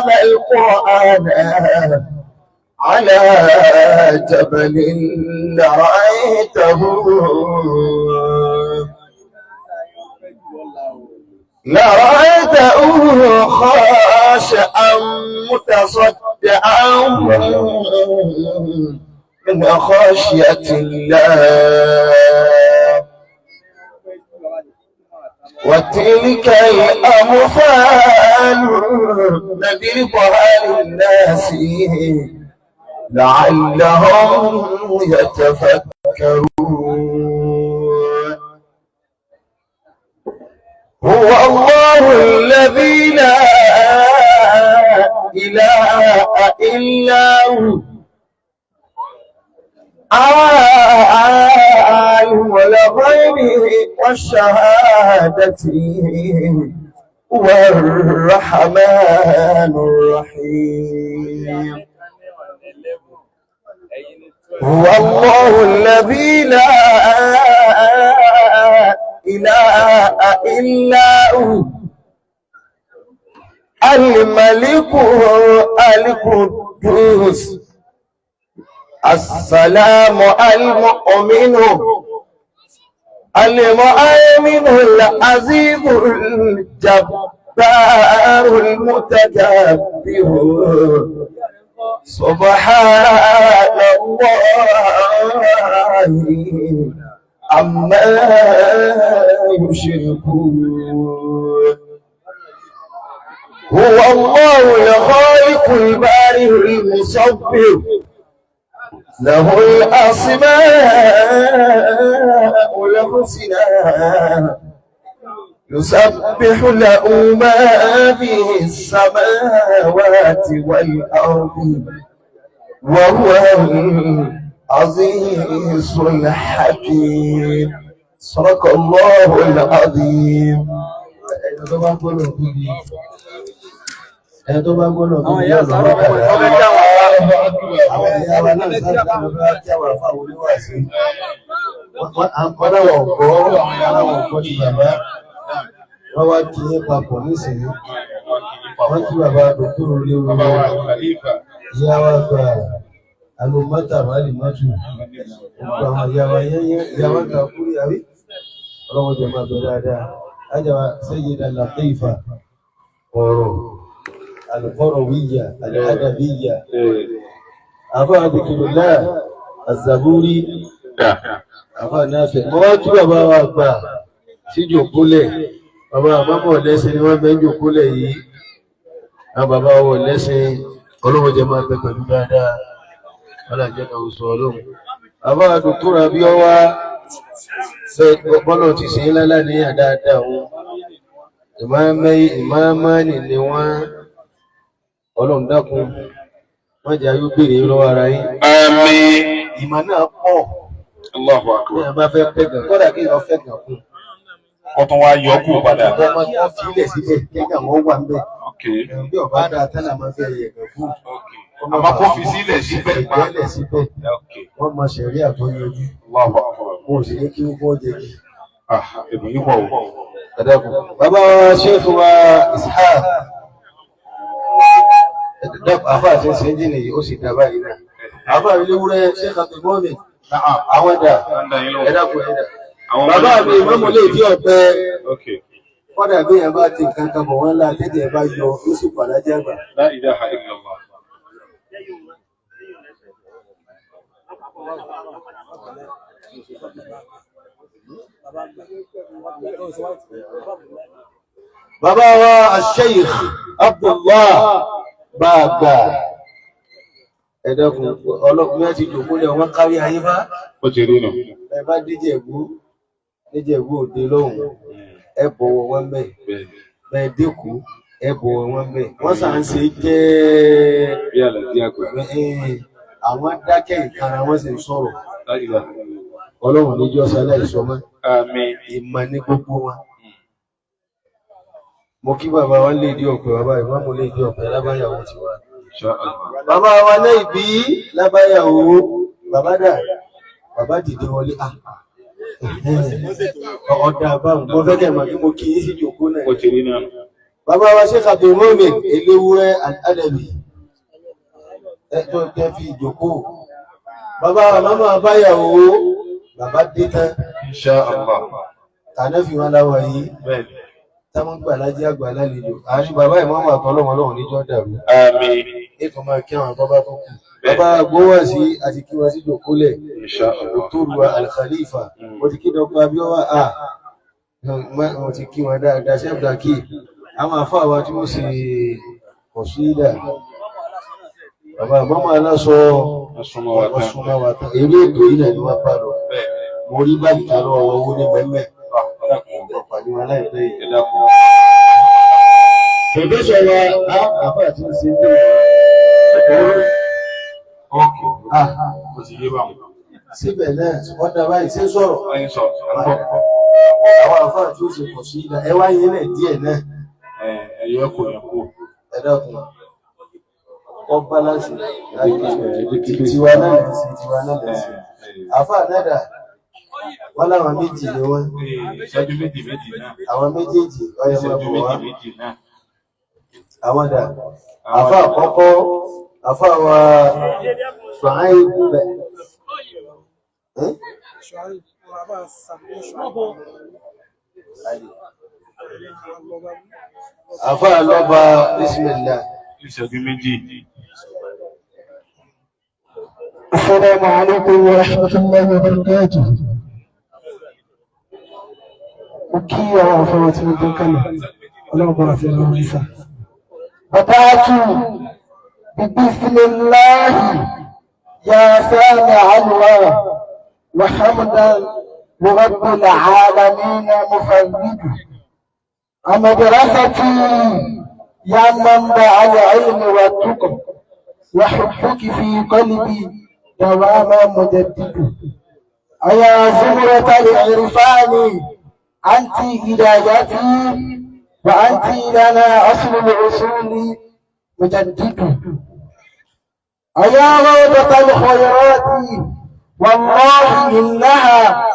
هذا القرآن على جبل لرأيته خاشعا متصدعا من خشية الله. وتلك الأمثال نضربها للناس لعلهم يتفكرون. هو الله الذي لا إله إلا هو عالم الغيب والشهادة هو الرحمن الرحيم. هو الله الذي لا إله إلا هو الملك القدوس السلام المؤمن المؤمن العزيز الجبار المتكبر سبحان الله عما يشركون. هو الله الخالق البارئ المصور له الأسماء الحسنى يسبح له ما في السماوات والأرض وهو العزيز الحكيم. صدق الله العظيم. Wọ́n wá kí ní papọ̀ nísìnyí, wọ́n kí bàbá dòkúrò lé orí ìyá wa gba alùmọ́tà wálì mọ́tù, gbogbo àwọn ìyàwó yẹ́yẹ́ ìyàwó kàkúrí àrí, ọlọ́wọ́ jẹ máa bẹ̀rẹ̀ dáadáa, ájàwà Sayyida Latifa ọ̀rọ̀, alùfọ́rọ̀ wíyà, al'adàbíyà, àbá Dhikrullah, Az-Zaburi, àbá Nafi'. Mọ́ wá kí bàbá wa gbà sí jòkólẹ̀. Bàbá àbábọ̀ lẹ́sìn ni wọ́n bẹ́ jòkólẹ̀ yìí. Àwọn bàbá wọ̀ lẹ́sìn ọlọ́run jẹ máa bẹ pẹ̀lú dáadáa. Ọlọ́jẹ́ kan sọ ọlọ́run. Bàbá Dr. Abíọ́wá bọ́lọ̀ ti ṣe lálá ní àdáadáa wọn. Ìmáàmánì ni wọ́n. Ọlọ́run dákun. Wọ́n jẹ́ ayú bèèrè lọ́wọ́ ara yín. Àmín. Ìmọ̀ náà pọ̀. Allahu Akbar. Ní àbá fẹ́ pẹ̀gàn, kọ́dà kí ìyàn fẹ́ gàn fún. Ọ̀tún wá yọkù padà. Ọmọ tí wọ́n fi ilẹ̀ síbẹ̀, kẹ́gà wọ́n wà ń bẹ̀. Okay. Bí ọba dáa tánà máa fẹ́ yẹ̀gàn fún. Àmọ́ kó fi sílẹ̀ síbẹ̀ pa. Ìgbẹ́lẹ̀ síbẹ̀. Wọ́n mọ ṣẹ̀rí àtọ́yọjú. Allahu Akbar. Mo sì ní kí wọ́n jẹ kí. Èbò yìí pọ̀ wò. Ẹ̀dẹ́kùn. Bàbá wa Sheikh wa Ishaq. Àbá àti ṣẹ́jì nìyí ó sì dábàá yìí náà. Àbá ilé wúrẹ́ Sheikh Abdulmumin. Àwọn ẹ̀dà. Ẹ̀dàkùn ẹ̀dà. Bàbá mi ìmọ̀mọ̀ lè tí ọ̀pẹ. Kọ́dà bí ẹ bá ti nǹkan kan bọ̀ wọ́n lá tẹ́jẹ̀ bá yọ ó sì pàdá jágbà. La ilaha illallah. Bàbá wa Sheikh Abdullah Bàgbà. Ẹ̀dọ́kùn ọlọ́pùn ti jòkólẹ̀ wọ́n kárí ayé bá. Ó ti rí nù. Ẹ bá Níjẹ̀bú òde lóhùn, ẹ bọ̀wọ̀ wọn bẹ̀. Bẹ́ẹ̀ dẹ́kù, ẹ bọ̀wọ̀ wọn bẹ̀. Wọ́n sà ń ṣe jẹ́ bí àlàdí àgbà. Àwọn dákẹ́ ìkara wọ́n sì ń sọ̀rọ̀. Ọlọ́run ní jọ́ sálẹ̀ ìṣọ́mọ́. Àmín. Ìmọ̀ ní gbogbo wọn. Mo kí bàbá wa lè dí ọ̀pẹ, bàbá ìmọ̀mù lè dí ọ̀pẹ lábáyàwó ti wà. Bàbá wa náà ìbí lábáyàwó, bàbá dà, bàbá dìde wọlé. Ọ̀dà àbáhùn, mo fẹ́ kẹ́ mọ̀ kí mo kí yí sí jòkó náà. Ó ti rí náà. bàbá wa Sheikh Abdul Mumin Elewure Al-Adabi ẹ̀tọ́ tẹ́ fi ìjókòó bàbá wa mọ́mọ́ abáyàwó bàbá dé tán Insha Allah. tàná fi wọn láwọ yìí Bẹ́ẹ̀ni. táwọn gbà lájẹ́ àgbà lálejò àárín bàbá ìmọ̀mọ́ àtọ́lọ́wọ́ lọ́wọ́ níjọ́ dàrú Àmín. ètò máa kí àwọn bàbá tó kù bàbá gbówà sí àti kí wọn sí jòkólẹ̀ Insha Allah. Dr. Al-Khalifa mo ti kí Dr. Abiola mo ti kí wọn dáadáa ṣẹ́bùdà kí àwọn àfáà wa tí wọ́n sì kọ̀sídà bàbá àmọ́mọ́ aláṣọ Asúnmọ́ wa tán. ọ̀sùnmọ́ wa tán eré ètò yìí náà ni wọ́n bá lọ Bẹ́ẹ̀ni. mo rí báyìí kan lọ́wọ́ owó ní mẹ́mẹ́ Ẹ dákun. ọ̀pá ní wọn láìpẹ́ yìí. Ẹ dákun. Pẹ̀lẹ́sọ̀ wa àfáà tí ń ṣe ń dé Ókè. Ó ti yé báwọn. síbẹ̀ náà wọ́n dá báyìí ṣe ń sọ̀rọ̀ Wọ́n ń sọ. Àgbọ̀. àwọn àfáà tí ó ṣe kọ̀sídà ẹ wáyé náà díẹ̀ náà Ẹ̀yọ́ kò yẹ kú. ẹ dákun ọ bálánsì tiwa náà lẹ́sìn tiwa náà lẹ́sìn àfáà nádà wọ́n láwọn méjì ni wọ́n Ìṣẹ́jú méjì náà. àwọn méjèèjì ọyọ máa Ìṣẹ́jú bọ̀ wá méjì náà. àwọn dà àfáà àkọ́kọ́ àfáà wa ṣùgbọ́n bẹ̀ àfáà lọ́ba bísímìlá. Ìṣẹ́jú méjì. السلام عليكم ورحمة الله وبركاته. وكي وفوات من ذكنا اللهم بارك الله فيك. بدأت بسم الله يا سامع الله وحمدا لرب العالمين مفرد. مدرستي يا منبع العلم والتقى وحبك في قلبي دوام مجدد. أيا زمرة العرفان أنت هدايتي وأنت لنا أصل العصول مجدد. أيا روضة الخيرات والله إنها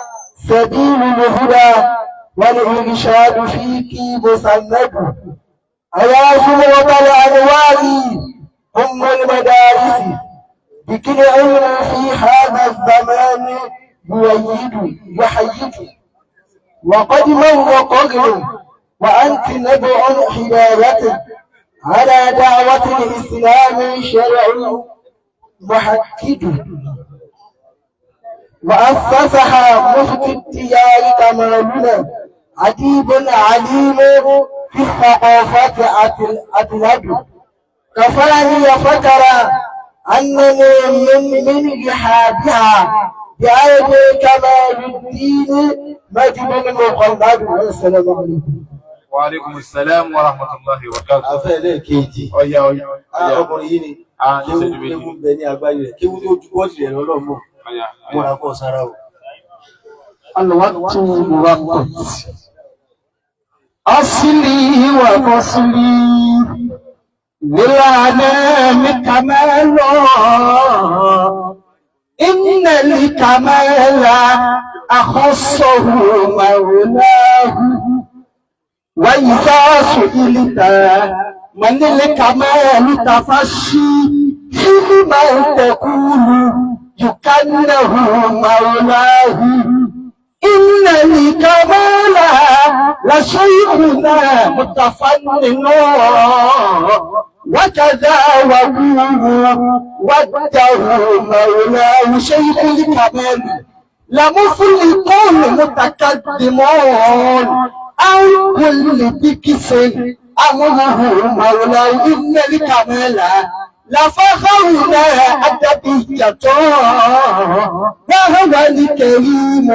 سبيل الهدى والإرشاد فيك مسند. أيا زمرة الأنوار أم المدارس بكل علم في هذا الزمان يؤيد يحيد. وقد مر قرن وأنت نبع هداية على دعوة الإسلام شرع محكد. وأسسها مفتي الديار كمالنا عديب عليم في الثقافات أتلد. كفاني فترى أنني من رحابها بأيدي كمال الدين مجد مخلد. والسلام عليكم. وعليكم السلام ورحمة الله وبركاته. afẹ́ lẹ́ẹ̀kejì Ọya ọya. ọkùnrin yìí ni léwu bẹ ní agbáyé rẹ̀ kí wọ́n tó ju bọ́ọ̀dì rẹ̀ lọ́lọ́mọ́ múra kọ́ sára o. الوقت مؤقت أصلي وفصلي للأنام كمال إن الكمال أخصه مولاه وإذا سئلت من الكمال تفشي فيما تقول يكنه مولاه. إن الكمال لشيخنا متفنن وكذا وهو وده مولاه. شيخ الكمال لمفلقون متقدمون أو كل بكس أمره مولاه. إن الكمال لفخرنا أدبية وهو الكريم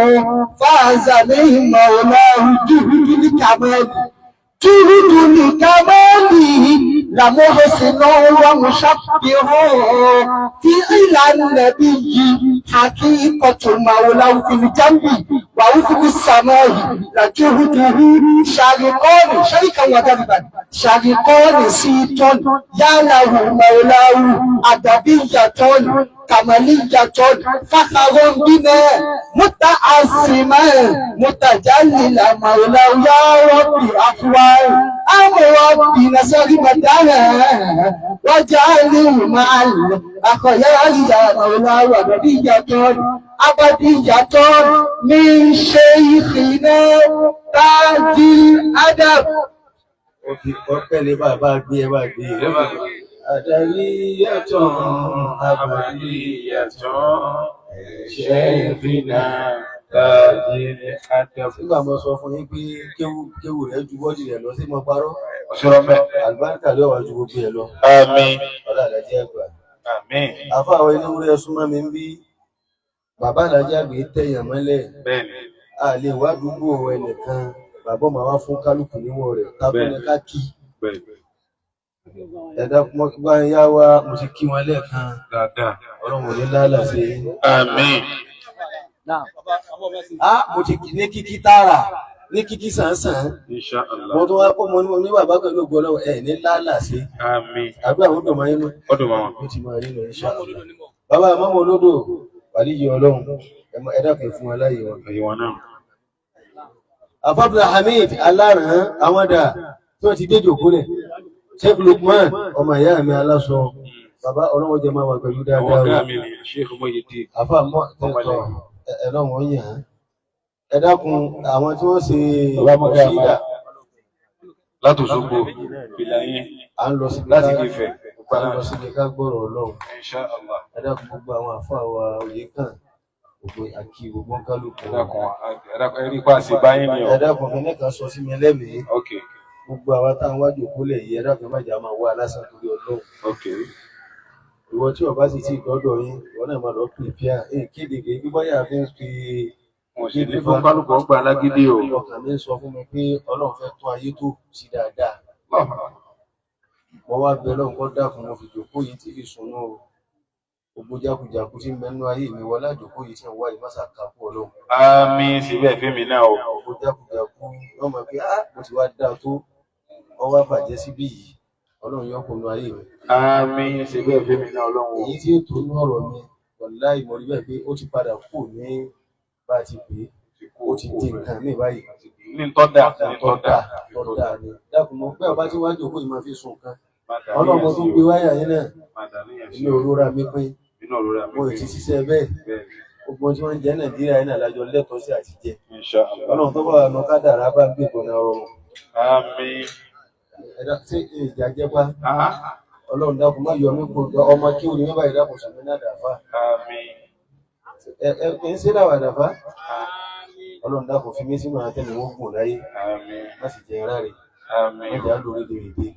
فاز به مولاه. جهد الكمال جهد الكمال لمحسن ومشبه في إلى النبي حقيقة مولاه في الجنب وأفق السماء لجهده شارقان شريكا وكذبا شارقان سيط ياله مولاه أدبية كمالية فخر بنا متعصما متجللا مولاه يا ربي أقوال ربي نصر مدانا وجعله مع الأخيار يا مولاه أبدية أبدية من شيخنا تاج الأدب. Ọ̀pẹ̀lẹ̀ bàbá gbé ẹ bá gbé ẹ. Àdàrí yàtọ̀ àbàrí yàtọ̀ ṣẹ́yìnfínà tàbí àdàbò. Nígbà mo sọ fún yín pé kéwù rẹ̀ ju bọ́dì rẹ̀ lọ sí mo parọ́. Ọ̀ṣọ́rọ̀ mẹ́. Àlùbáríkà ló wà ju gbogbo ẹ̀ lọ. Àmín. Ọlá àdájẹ́ ẹgbà. Àmín. Àfa àwọn ewúrẹ́ súnmọ́ mi ń bí. Bàbá àdájẹ́ àgbè tẹ̀yàn mọ́lẹ̀. Bẹ́ẹ̀ni. A lè wá dúgbò ẹnìkan. Bàbá máa wá fún kálukú níwọ̀n rẹ̀. Tábìlì ká kí. Ẹ̀dá gbá yá wa mo ti kí wọn lẹ́ẹ̀kan. Dáadáa. Ọlọ́run ò ní lálà sí. Àmín. Mo ti ní kíkí tààrà ní kíkí sàn-án. Insha Allah. Mo tún wá kó mo ní bàbá pẹ̀lú ògbó ọlọ́run ẹ̀ ní lálà sí. Àmín. Àgbà àwọn ọdọ̀ máa ń mú. Ọdún máa wọn. Ó ti máa rí lọ insha Allah. Bàbá àmọ́mọ́ olódò wàlíyé ọlọ́run ẹ̀dá pẹ̀ fún aláyé wọn. Ẹ̀yìn wọn náà. Afábùlà Hamid aláràn àwọn dà tí wọ́n ti dé jòkólẹ̀. Sheikh Lukman ọmọ ìyá mi aláṣọ. Bàbá ọlọ́wọ́ jẹ máa wà pẹ̀lú dáadáa. Àwọn ọ̀gá mi ni Sheikh Muyideen. Àfà mọ́ tẹ̀tọ̀ ẹ̀lọ́wọ̀n yìí hàn. Ẹ dákun àwọn tí wọ́n ṣe ọ̀ṣídà. Látòṣogbo ìlàyé. À ń lọ sí Láti Ifẹ̀. À ń lọ sí ilé ká gbọ́rọ̀ ọlọ́run. Insha Allah. Ẹ dákun gbogbo àwọn àfà wa òye kàn. Gbogbo àkí gbogbo kálukú. Ẹ̀dàkùn ẹ̀rí pàṣẹ báyìí ni Ẹ dákun mi nìkan sọ sí mi lẹ́mìí. Okay. Gbogbo àwọn táwọn wájú kúlẹ̀ yìí ẹ dákun má jà máa wá lásán torí ọlọ́run. Okay. Ìwọ tí ọba sì ti dọ́dọ̀ yín ìwọ náà máa lọ pèpìà kéde gègé gbígbáyà fi ń fi Wọ́n ṣe ní fún kálukú ọgbà alágídí o. ọkàn mi sọ fún mi pé ọlọ́run fẹ́ tún ayé tó sí dáadáa. Mo wá bẹ ọlọ́run kó dákun mo fi jòkó yìí tí fi sùn náà gbogbo jákujàku tí ń mẹ́nu ayé mi wọlé àjòkó yìí tí ń wá ìmọ̀sà kápú ọlọ́run. Àmín síbẹ̀ fẹ́mi náà o. Gbogbo jákujàku wọ́n mọ̀ pé mo ti wá dáa tó ọwọ́ bàjẹ́ síbí yìí ọlọ́run yọ kó nu ayé mi. Àmín síbẹ̀ fẹ́mi náà ọlọ́run o. Èyí tí ètò inú ọ̀rọ̀ mi wàláhì mo rí bẹ́ẹ̀ pé ó ti padà kù ní bá a ti pè é ó ti di nǹkan mi báyìí. Ní tọ́dà Tọ́dà ni dákun mọ́ bẹ́ẹ̀ bá ti wá jòkó yìí máa fi sùn kan ọlọ́run mo tún gbé wáyà yín náà inú òróró mi pín mo ti ṣiṣẹ́ bẹ́ẹ̀ gbogbo tí wọ́n ń jẹ Nàìjíríà yìí náà lájọ lẹ́tọ̀ọ́ sí àti jẹ ọlọ́run tó bá wà nù kádàrá bá ń gbé ìgbọ̀nà rọrùn. Àmín. Ẹ̀dá tí ìjà jẹ́ pa ọlọ́run dákun má yọ mí kó ọmọ kí ó ní mẹ́bàá ìdákun sọ̀mí náà dàfà. Àmín. Ẹ ń ṣe dáwà dàfà ọlọ́run dákun fi mí sínú àtẹ́lẹ̀ wọ́n gùn láyé Àmín. má sì jẹ ara rẹ̀ Àmín. wọ́n jà lórí dèrèdè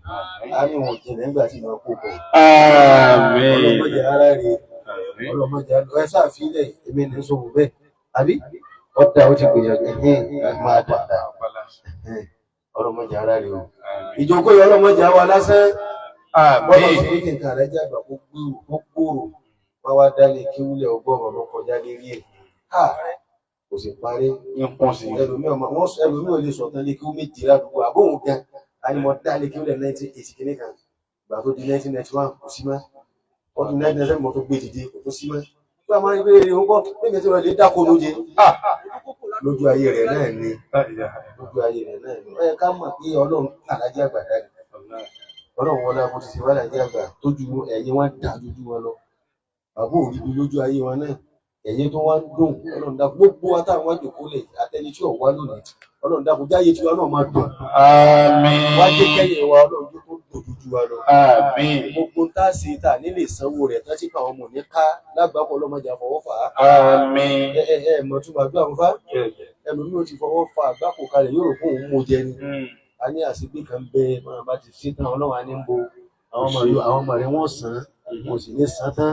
á ní wọn jìnà nígbà tí ìmọ̀ kó bọ̀ Àmín. ọlọ́mọdé ara rẹ̀ ọlọ́mọdé ẹ sáàfilẹ̀ èmi ní sọ̀rọ̀ bẹ́ẹ̀ àbí ọ̀dà ó ti gbìyànjú máa dàda ọlọ́mọdé ara rẹ̀ o ìjókòó yọ ọlọ́mọdé àwa lásán bọ́lá sí ní nǹkan rẹ̀ jẹ́ àgbà gbogbo wọ́n wá dálé kí wúlẹ̀ ọgọ́rùn-ún ọmọ kọjá lérí ẹ̀ kò sì parí ẹlòmí ò lè sọ̀tàn lé kí ó méjì ládùúgbò àbóhùn gan anímọ̀ dálé kí wúlẹ̀ 1980 kìíní kan ìgbà tó di 1991 kò sí mọ́ ọdún 1997 mọ́ tó gbé dìde kò tó sí mọ́ nígbà máa ń gbé eré ń kọ́ nígbà tí wọ́n lè dákó lóje lójú ayé rẹ̀ náà ni lójú ayé rẹ̀ náà ni ó yẹ ká mọ̀ pé ọlọ́run àlájẹ́ àgbà dáni ọlọ́run wọlé abó ti ṣe wá lájẹ́ àgbà tójú ẹ̀yìn wọn dà lójú wọn lọ àbó òrìbí lójú ayé wọn náà ẹ̀yìn tó wá ń dùn ọlọ́run dá gbogbo wa táwọn wájú kólẹ̀ atẹni tí ò wá lónìí ọlọ́run dákun jáyé tí wọn náà máa dùn. Àmín. wá jẹ́ kẹ́yìn wa ọlọ́run tó dùn lójú wa lọ. Àmín. gbogbo tá a ṣe tá a nílé ìsanwó rẹ̀ tán tí káwọn ọmọ ní ká lágbàpọ̀ ọlọ́mọdé àfọwọ́ fà á. Àmín. mọ̀ tún máa gbé àwọn fá ẹlòmíì ó ti fọwọ́ fa àgbàpò kalẹ̀ yóò rò fún òun mú jẹ ni. a ní àṣìgbè kan bẹ máa bá ti ṣe tán ọlọ́run á ní bo àwọn ọmọ rẹ̀ wọ́n sàn án mo sì ní sàn tán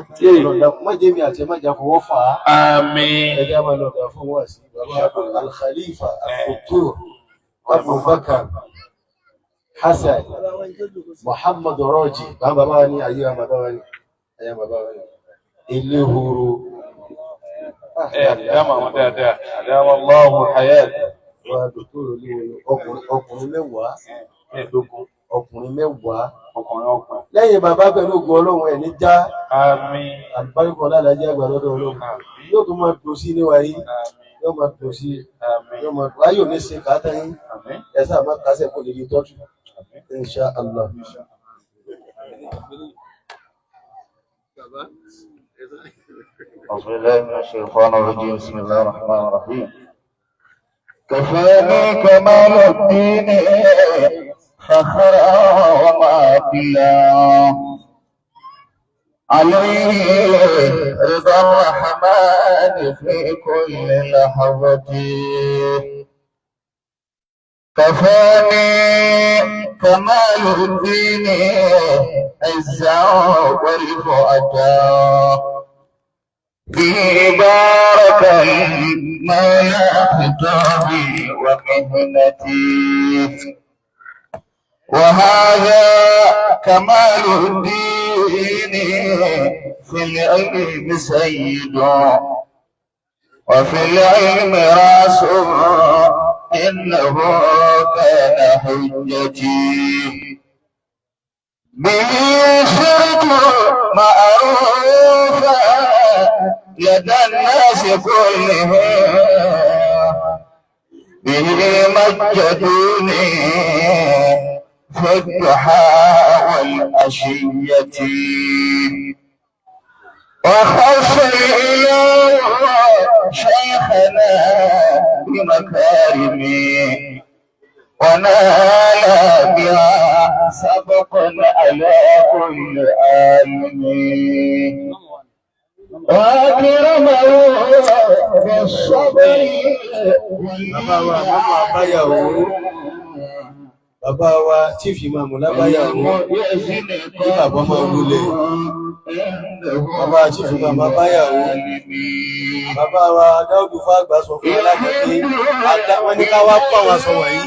má jẹ́ mi àti ẹ má jà fọwọ́ fà á. Àmín. ẹjẹ́ máa lọ dà fún wa sí bàbá Al-Khalifa Al-Futur Abubakar Hassan Muhammad Raji bàbá wa ní ayé wa bàbá wa ní ayé bàbá wa ní Elehoro dáàmà wọn dáadáa àdáwọ̀ lọ́wọ́ hayat wà dòkítọ́rù ní ọkùnrin mẹ́wàá ẹ̀ẹ́dógún ọkùnrin mẹ́wàá ọkùnrin lẹ́yìn bàbá pẹ̀lú ògùn ọlọ́run ẹ̀ ní já àmín àlùbáríkọ lálàájá àgbà lọ́dọ̀ ọlọ́run yóò tún máa dùn sí níwáyé yóò máa dùn sí yóò máa dùn ayò ní ṣe káàtà yín ẹ̀sà máa kásẹ̀ kò lè rí tọ́jú insha Allah. أعوذ بالله من الشيطان الرجيم بسم الله الرحمن الرحيم كفاني كمال الدين فخرا وماطلا عليه رضا الرحمن في كل لحظة كفاني كمال الدين عزا ورفعتا به بارك المولى خطابي ومهنتي وهذا كمال الدين في العلم سيد وفي العلم راس إنه كان حجتي به صرت معروفا لدى الناس كلهم به مجدوني في الضحى والعشية وخص الإله شيخنا بمكارمه ونال بها سبق على كل عالم وأكرمه بالصبر bàbá wa chief imam lábáyàwó ní bàbá máa wúlẹ̀ bàbá chief imam lábáyàwó bàbá wa dáúdù fàgbà sọ fún alágbàdé àdáwọn ní ká wá pọ̀ àwọn aṣọ wọ̀nyí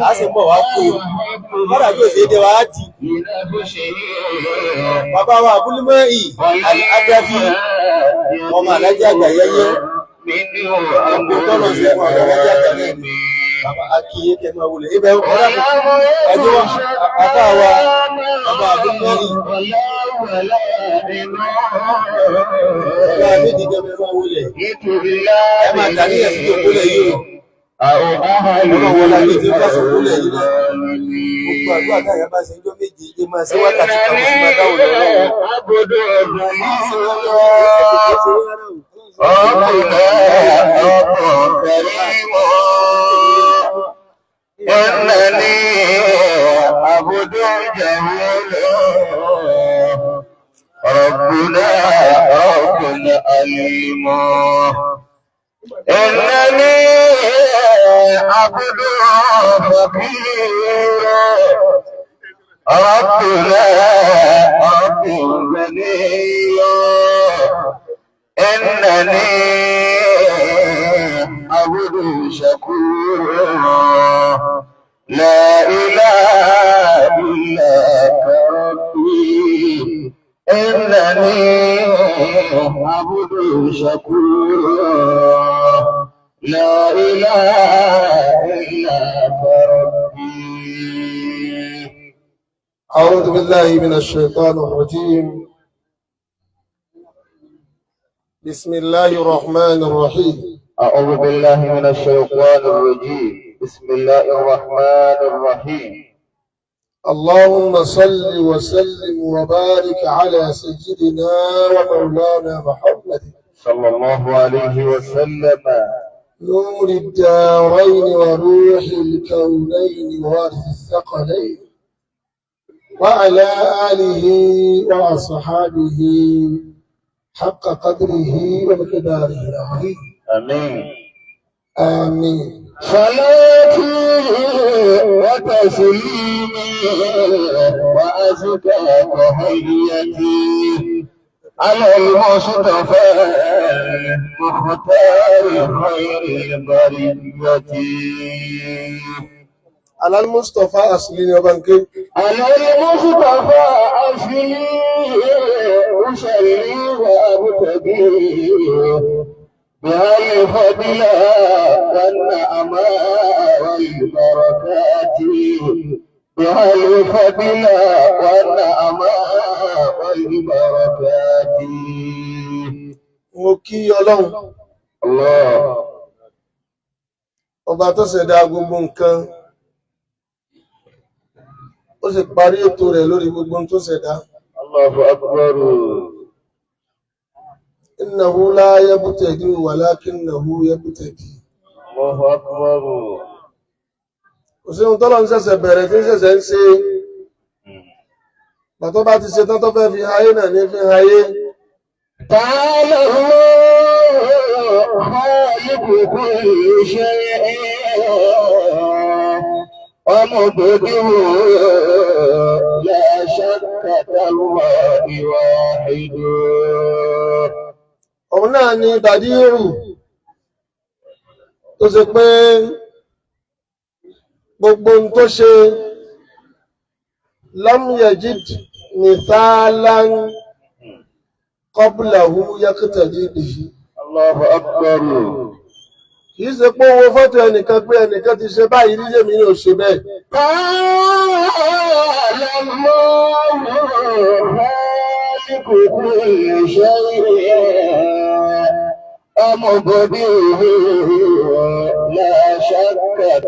a sì pọ̀ wá kó bọ́dà bí ó ṣe dé wa á dì bàbá wa abúlímọ́ ì adábí ọmọ alájẹ́ àgbàyẹyẹ ọgbọ̀n tọ́lọ̀ sí ẹ̀kọ́ alájẹ́ àgbàyẹyẹ akíyé kẹ máa wulẹ̀ ibẹ̀ ọ̀rọ̀ ẹjọ́ wa àbá wa ọba àbúkọ́rí ọba méjì kẹ máa wulẹ̀ ẹ máa tàbí ẹ̀ sí òkúlẹ̀ yìí ọmọ wọn lágbé tí ó bá sọkúlẹ̀ yìí náà gbogbo àdúrà táyà bá ṣe ń jọ méjì ẹ máa ṣe wákàtí kan sí máa dáwọ̀ lọ́wọ́ إنني عبد جهول ربنا رب عليم إنني عبد فقير ربنا رب غني إنني عبد شكور لا إله إلا ربي إنني عبد شكور لا إله إلا ربي. أعوذ بالله من الشيطان الرجيم بسم الله الرحمن الرحيم أعوذ بالله من الشيطان الرجيم بسم الله الرحمن الرحيم. اللهم صل وسلم وبارك على سيدنا ومولانا محمد صلى الله عليه وسلم نور الدارين وروح الكونين وارث الثقلين وعلى آله وأصحابه حق قدره ومقداره العظيم. آمين آمين. صلاتي وتسليمي وأزكى تحيتي على المصطفى المختار خير البرية. على المصطفى أصلي وبنكي على المصطفى أصلي أصلي وأبتدي بها الفضل والنعماء والبركات بها الفضل والنعماء والبركات. mo kí Ọlọ́run الله ọba tó ṣẹ̀dá gbogbo nǹkan ó sì parí ètò rẹ̀ lórí gbogbo ohun tó ṣẹ̀dá. الله أكبر. innahu la yabtadi walakinnahu yabtadi. الله أكبر. kò sí ohun tọ́lọ́run ṣẹ̀ṣẹ̀ bẹ̀rẹ̀ tí ń ṣẹ̀ṣẹ̀ ń ṣe bàtọ́ bá ti ṣe tán tó fẹ́ fi hayé náà ní fi hayé. تعالى الله خالق كل شيء ومبدئ لا شك كالله واحد. òun náà ni bàdíìrù tó ṣe pé gbogbo ohun tó ṣe lam yajid mithalan qablahu yaqtadi bihi. الله أكبر. kìí ṣe pé owó fọ́tò ẹnìkan pé ẹnìkan ti ṣe báyìí rí lèmi ní òṣè bẹ́ẹ̀. تعالى الله خالق كل شيء ومبدئه لا شك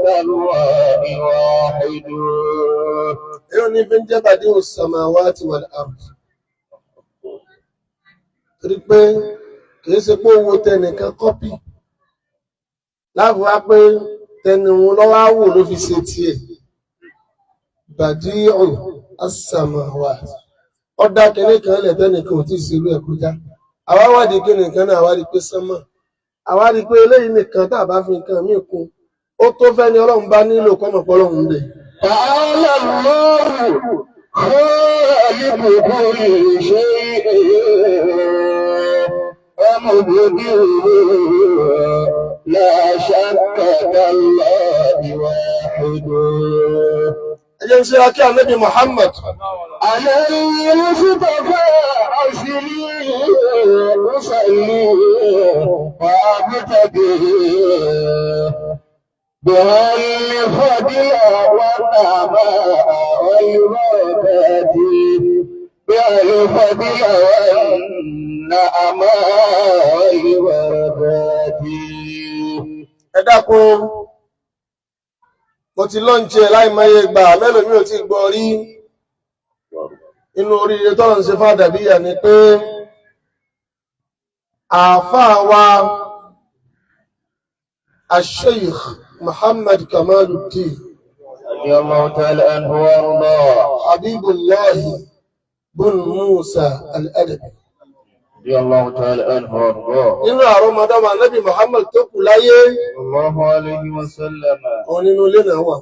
كالله واحد. èyí ni fi ń jẹ́ badi'u samawati wal ard. torí pé kìí ṣe pé owó tẹnìkan kọ́pì láàbù wá pé tẹni òun lọ́wọ́ wò ló fi ṣe tiẹ̀. badi'u as-samawati ọ̀dà kìíní kan lẹ̀ tẹnìkan ò tí ì ṣerú ẹ̀ kọjá. àwa wádìí kí nìkan náà àwa rí pé sánmà àwa rí pé eléyìí nìkan tá a bá fi nǹkan míì kún ó tó fẹ́ ni Ọlọ́run bá nílò kọ́mọ̀pọ̀ Ọlọ́run bẹ̀. تعالى الله خالق كل شيء ومبدئه لا شك كالله واحد. ẹ jẹ́ ń ṣe akí ànábì Muhammad عليه المصطفى أصلي أصلي وأبتدئ بها الفضل والنعماء والبركات بها الفضل والنعماء والبركات. ẹ dákun mo ti lọ́ǹṣẹ́ láìmọye gbà mélòó mi ò tí gbọ́ rí inú oríire tọ́lọ̀ ń ṣe fún àdàbíyà ni pé àáfàá wa الشيخ محمد كمال الدين رضي الله تعالى عنه وارضاه حبيب الله بن موسى الأدبي رضي الله تعالى عنه وارضاه nínú àrọ́mọdọ́mọ Ànábì Muhammad tó kù láyé صلى الله عليه وسلم. òun nínú ilé náà wà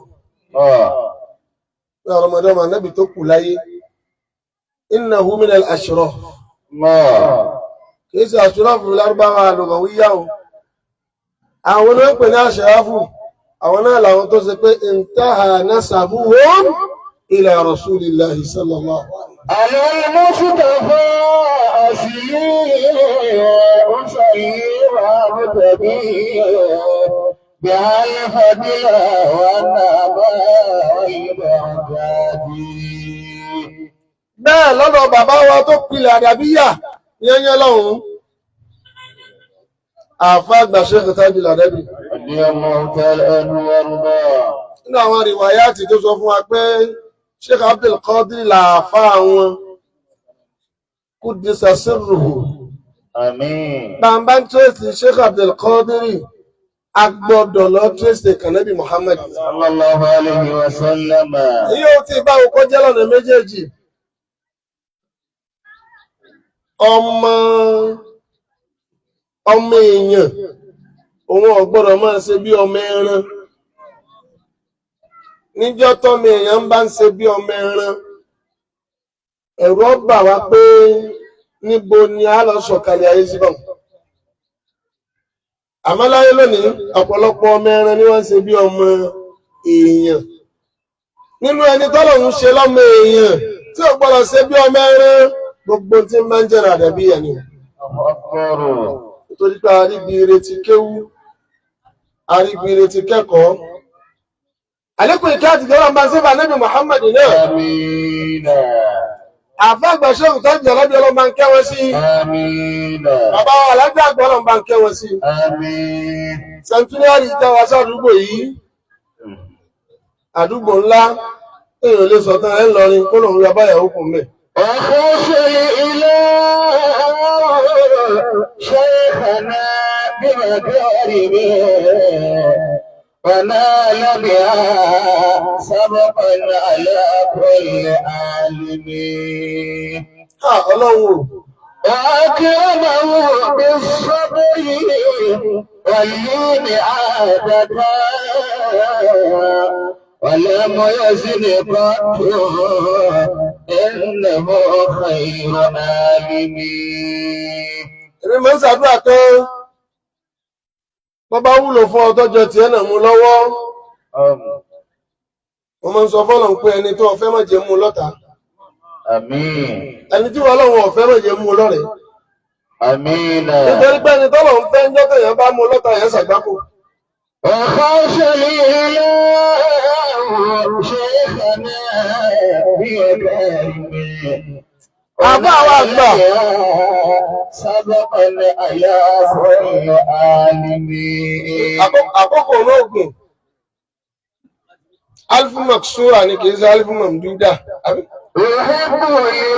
nínú àrọ́mọdọ́mọ Ànábì tó kù láyé innahu min al-ashraf kìí ṣe àṣùrọ́fù lárúbáwá lugawiyya o àwọn náà pè ní àṣàráfù àwọn náà làwọn tó ṣe pé intaha nasabuhum ila rasulillahi sallallahu على المصطفى أصلي أصلي وأبتدئ بها الفضل والنعماء والبركات. bẹ́ẹ̀ lọ́dọ̀ bàbá wa tó pilẹ̀ àdàbíyà yẹ́nyẹ́ lọ́hùn àfá àgbà Sheikh Tajul Adabi رضي الله تعالى عنه وارضاه. nínú àwọn rìwáyàtì tó sọ fún wa pé Sheikh Abdul Qadir làáfá àwọn Quddisa sirruhu آمين. bàbá ń tírèsì Sheikh Abdul Qadir agbọ́dọ̀ lọ tírèsì kànábì Muhammad صلى الله عليه وسلم. èyí ó ti bá òkú jẹ́ lọ́nà méjèèjì ọmọ èèyàn òun ò gbọ́dọ̀ máa ṣe bí ọmọ ẹran níjọ́ tọ́mọ èèyàn bá ń ṣe bí ọmọ ẹran ẹ̀rù ó bà wá pé níbo ni a lọ sọ̀kalẹ̀ ayé síbọn àmọ́ láyé lónìí ọ̀pọ̀lọpọ̀ ọmọ ẹran ni wọ́n ń ṣe bí ọmọ èèyàn nínú ẹni tọ́lọ̀ ń ṣe lọ́mọ èèyàn tí ò gbọ́dọ̀ ṣe bí ọmọ ẹran gbogbo tí ń bá ń jẹ́ra àdàbíyà ni nítorí pé arígbìnrin ti kéwú arígbìnrin ti kẹ́kọ̀ọ́ àlékún ìkẹ́ àti ìjọba máa ń sẹ́fà Ànábì Muhammad náà آمين àfáàgbà ṣẹ́gun tó jẹ́ ọlọ́bí ọlọ́mọ ń kẹ́ wọn sí آمين bàbá wa alájọ́ àgbà ọlọ́mọ ń kẹ́ wọn sí آمين sẹ́ńtúrìárì ìjọba sádùúgbò yìí àdúgbò ńlá èèyàn lè sọ̀tàn ẹ̀ ńlọrin kó lòun ya báyàwó kùn mẹ́. وخوف الإله شيخنا بمكارمه ونال بها سبقا على كل عالم ọlọ́run وأكرمه بالصبر واللين عادة ولم يزن قط إنه خير عالم. èmi máa ń ṣàdúrà pé bọ́ bá wúlò fún ọtọ́jọ́ tiẹ̀ náà mú lọ́wọ́ mo máa ń sọ fọ́lọ̀ pé ẹni tó ọ̀fẹ́ má jẹ́ mú lọ́ta Àmín. ẹni tí wọ́n lọ́wọ́ ọ̀fẹ́ má jẹ́ mú lọ́rẹ̀ẹ́ Àmín. nítorí pé ẹni tọ́lọ̀ ń fẹ́ ń jọ́tẹ̀ yẹn bá mú lọ́ta yẹn ṣàgbákò. وخوف الإله شيخنا بمكارمه àbá àwọn àgbà سبقا على كل عالم. àkókò olóògùn alifu maksura ni kì í ṣe alifu mamduda. يحب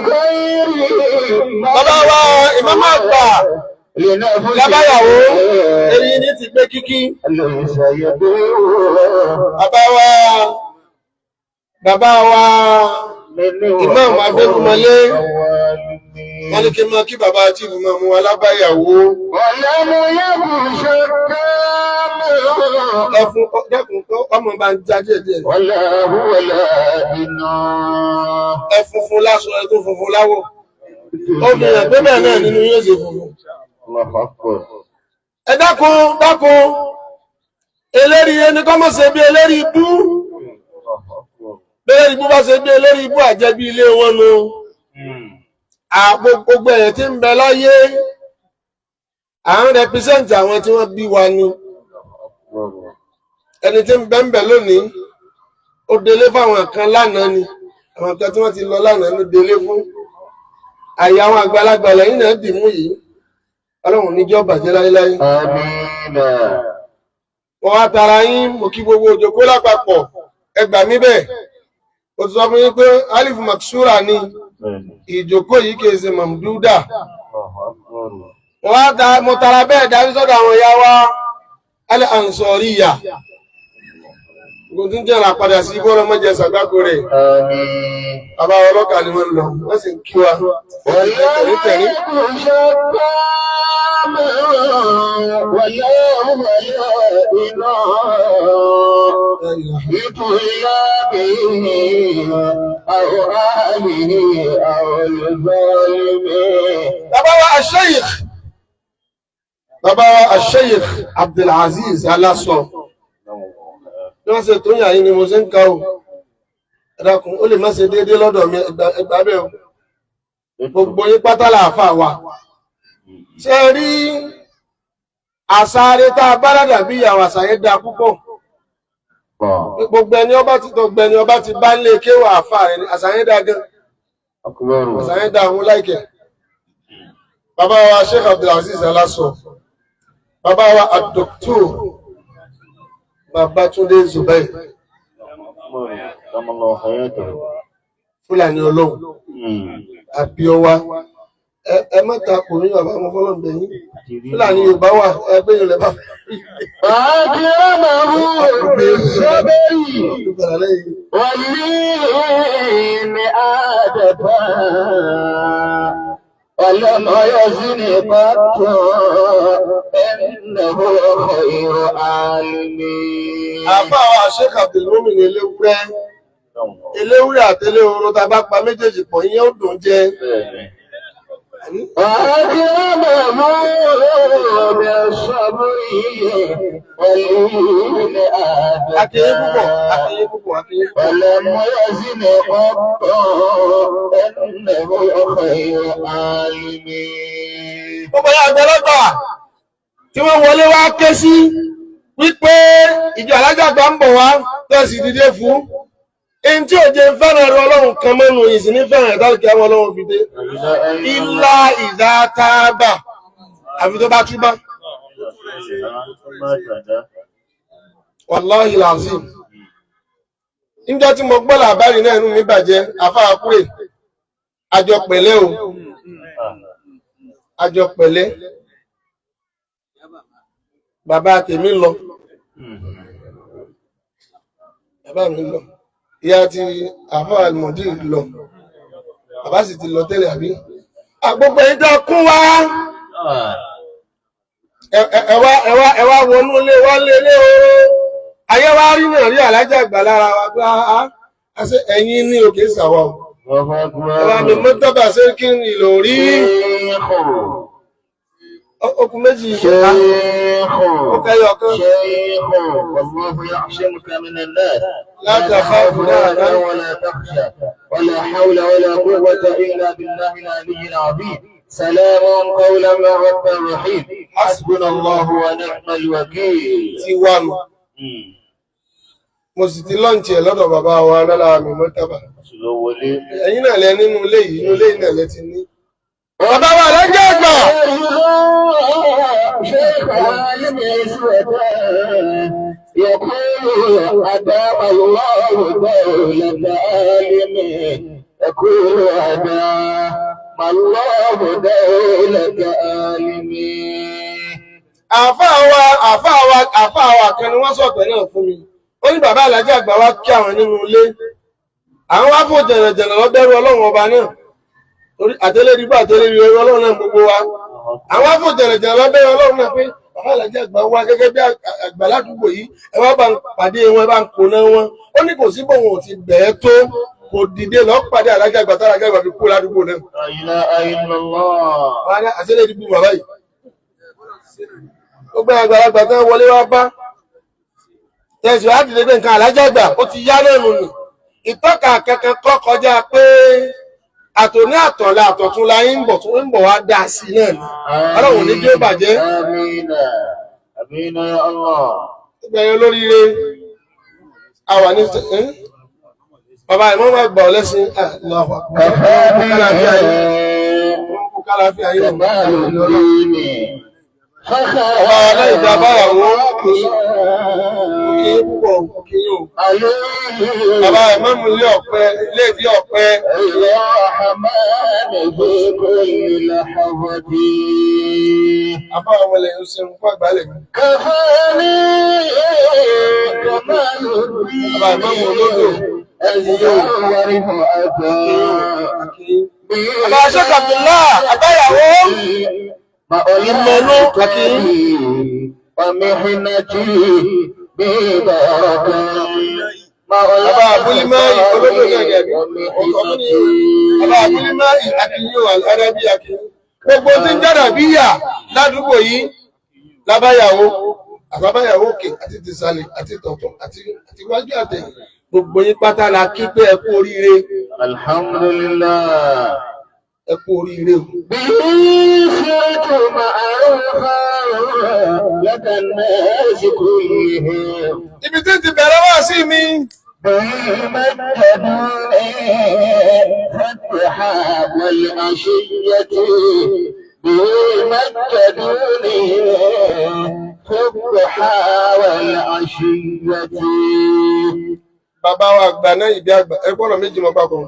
لغيره bàbá wa ìmáàmù àgbà lábáyàwó èyí ní ti gbé kíkí. ليس يدور bàbá wa ìmáàmù Abẹ́kúmọlé wọ́n ní kí n máa kí bàbá àti ìbùmọ̀ mú wa lábáyàwó. ولم يكن شكاما ẹfun dẹ́kun tó ọmọ bá ń já díẹ̀díẹ̀. ولا هو لائنا ẹ funfun lásán ẹ tó funfun láwọ̀. ó fi hàn pé bẹ́ẹ̀ náà nínú yóò ṣe funfun. الله أكبر. ẹ dákun eléri ẹni kọ́ mọ̀ ṣe bí eléri ibú. bẹ́ẹ̀ ibú bá ṣe bí eléri ibú àjẹbí ilé wọn nu. gbogbo ẹ̀yẹ tí ń bẹ láyé à ń rẹpísẹ́ǹtì àwọn tí wọ́n bí wa ni. ẹni tí ń bẹ ń bẹ lónìí ó délé fáwọn kan lánàá ni àwọn kan tí wọ́n ti lọ lánàá ló délé fún. àyà àwọn àgbàlagbà lẹ́yìn náà dì mú yìí ọlọ́run níjọ́ bàjẹ́ láéláé. آمين. wọ́n wá tara yín mo kí gbogbo òjòkó lápapọ̀ ẹ gbà mí bẹ́ẹ̀ ó ti sọ fún yín pé alifu maksura ni ìjòkó yìí kì í ṣe mamduda. wọ́n wá mo tara bẹ́ẹ̀ darí sọ́dọ̀ àwọn ìyá wa alẹ́ ansoriya gbogbo tí ń jẹ́ra padà sí bọ́ọ̀lù mọ́jẹ sàgbákò rẹ̀ آمين. bàbá ọlọ́kà ni wọ́n lọ wọ́n sì ń kí wa ولم tẹ̀rí. يكن شكاما ولا هو لائنا بطلابه أو أهله أو الظالمين. bàbá wa Sheikh Abdulaziz Aláṣọ bí wọ́n ṣe tó yà yín ni mo ṣe ń ká o ẹ̀dàkùn ó lè má ṣe déédé lọ́dọ̀ mi ẹgbà bẹ́ẹ̀ o gbogbo yín pátá làáfà wa ṣe rí àṣàrẹ tá a bá dàdà bí ìyàwó àṣàyẹ dá púpọ̀ gbogbo ẹni ọba ti tọgbẹ ẹni ọba ti bá lé kéwà àfà rẹ àṣàyẹ dá gan àṣàyẹ dá àwọn láìkẹ. bàbá wa Sheikh Abdulaziz Aláṣọ bàbá wa Dr. Babátúndé Zubair Fúlàní Ọlọ́run àbíọwá ẹ mẹ́ta kò ní bàbá ọmọ fọlọ́ǹdẹ̀ yín Fúlàní Yorùbá wà ẹgbẹ́ yìí lẹ́bà. أكرمه بالصبر واللين عادة ولم يزن قط إنه خير عالم. àbá wa Sheikh Abdulmumin eléwúrẹ́ àtẹlé oró tá a bá pa méjèèjì pọ̀ ìyẹn ó dùn jẹ. أكرمه بالصبر واللين akéyé púpọ̀ عادة akéyé púpọ̀. ولم يزن قط إنه خير عالم. gbogbo ya àgbàlagbà tí wọ́n wọlé wá ké sí wípé ìjọ alájàgbà ń bọ̀ wá tẹ̀sí dídé fún in tí ò jẹ́ fẹ́ràn ẹ̀rọ ọlọ́run kan mọ́nu ìsìn ní fẹ́ràn ẹ̀dálùkì àwọn ọlọ́run fi dé ilá ìdá tábà àfi tó bá túbá wàláhì làzim níjọ́ tí mo gbọ́ làbárí náà inú mi bàjẹ́ àfáà kúrè àjọ pẹ̀lẹ́ o àjọ pẹ̀lẹ́ bàbá tèmi lọ bàbá mi lọ ìyá ti àfáà àlùmọ̀dí lọ bàbá sì ti lọ tẹ́lẹ̀ àbí àgbogbo ìjọ kún wá ẹwà wọnú ilé wá lélé o ayé wá rí náà rí alájà àgbà lára wa pé àṣẹ ẹ̀yin ní òkè sàwọ̀ ẹwà mi mọ́tọ́bà ṣe kí n ìlò rí okùn méjì ìṣẹ́ta ọkẹ́ yọkan láti àfáàfù náà ولا حول ولا قوة إلا بالله العلي العظيم سلام قولا من رب رحيم حسبنا الله ونعم الوكيل ti wà nù mo sì ti lọ́ǹtì ẹ̀ lọ́dọ̀ bàbá wa lára mi mọ́tàbà ẹ̀yin náà lẹ nínú ilé yìí inú ilé yìí náà lẹ ti ní bàbá wa lẹ́jọ́ àgbà يقول أدام الله دولة عالم يقول أدام الله دولة عالم àfáàwà kan ni wọ́n sọ̀tọ̀ náà fún mi ó ní bàbá alájà àgbà wá kí àwọn nínú ilé àwọn wá fò jẹ̀rẹ̀jẹ̀rẹ̀ lọ́bẹ̀rù ọlọ́run ọba náà àtẹ́lẹ́dìbò àtẹ́lẹ́dìbò ọlọ́run náà gbogbo wa àwọn wá fò jẹ̀rẹ̀jẹ̀rẹ̀ lọ́bẹ̀rù ọlọ́run náà pé bàbá alájà àgbà wá gẹ́gẹ́ bí àgbà ládùúgbò yìí ẹ wá bá ń pàdé wọn ẹ bá ń kóná wọn ó ní kò sí bóun ò ti bẹ̀ẹ́ tó kò dìde lọ pàdé alájà àgbà tára àgbà fi kú ládùúgbò náà àtẹ́lẹ́dìbò bàbá yìí ó gbé àgbàlagbà tán wọlé wá bá tẹ̀sí wá dìde pé nǹkan alájàgbà ó ti yá náà nù ní ìtọ́ka kankan kọ́ kọjá pé àtòní àtọ̀lá àtọ̀tún la ń bọ̀ wá dá sí náà ni ọlọ́run ní bí ó bàjẹ́ ìgbẹ̀yìn olóríire àwà ní bàbá ìmọ̀ máa gbà ọ lẹ́sìn kálàfíà yìí ọba aláìdá báyàwó kí púpọ̀ kí yóò bàbá ìmọ̀mù ilé ọ̀pẹ ilé ìdí ọ̀pẹ àbá àwọn ilẹ̀ ìṣẹ́ ń fún àgbálẹ̀ bàbá ìmọ̀mù olódò bàbá aṣọ́kàtùlá àbáyàwó ìmọ̀lú àti ومحنتي ببركة bàbá àbúlé máyì olódò náà ní ẹ̀bí bàbá àbúlé máyì àkíyàn aládábí àkíyàn gbogbo tí ń jára bí yà ládùúgbò yìí lábáyàwó àbábáyàwó òkè àti tìsàlẹ̀ àti tọ̀tọ̀ àti wájú àtẹ̀ gbogbo yín pátá la kí pé ẹ kú oríire alhamdulillah ẹ kú oríire o. bí ṣètò ma'rufa للناس كلهم ibi tí ti bẹ̀rẹ̀ wá sí mi. بالمجدون فتحا والعشية بالمجدون فتحا والعشية. Bàbá wa àgbà náà ìdí àgbà ẹgbọ́nà méjì mọ́ papọ̀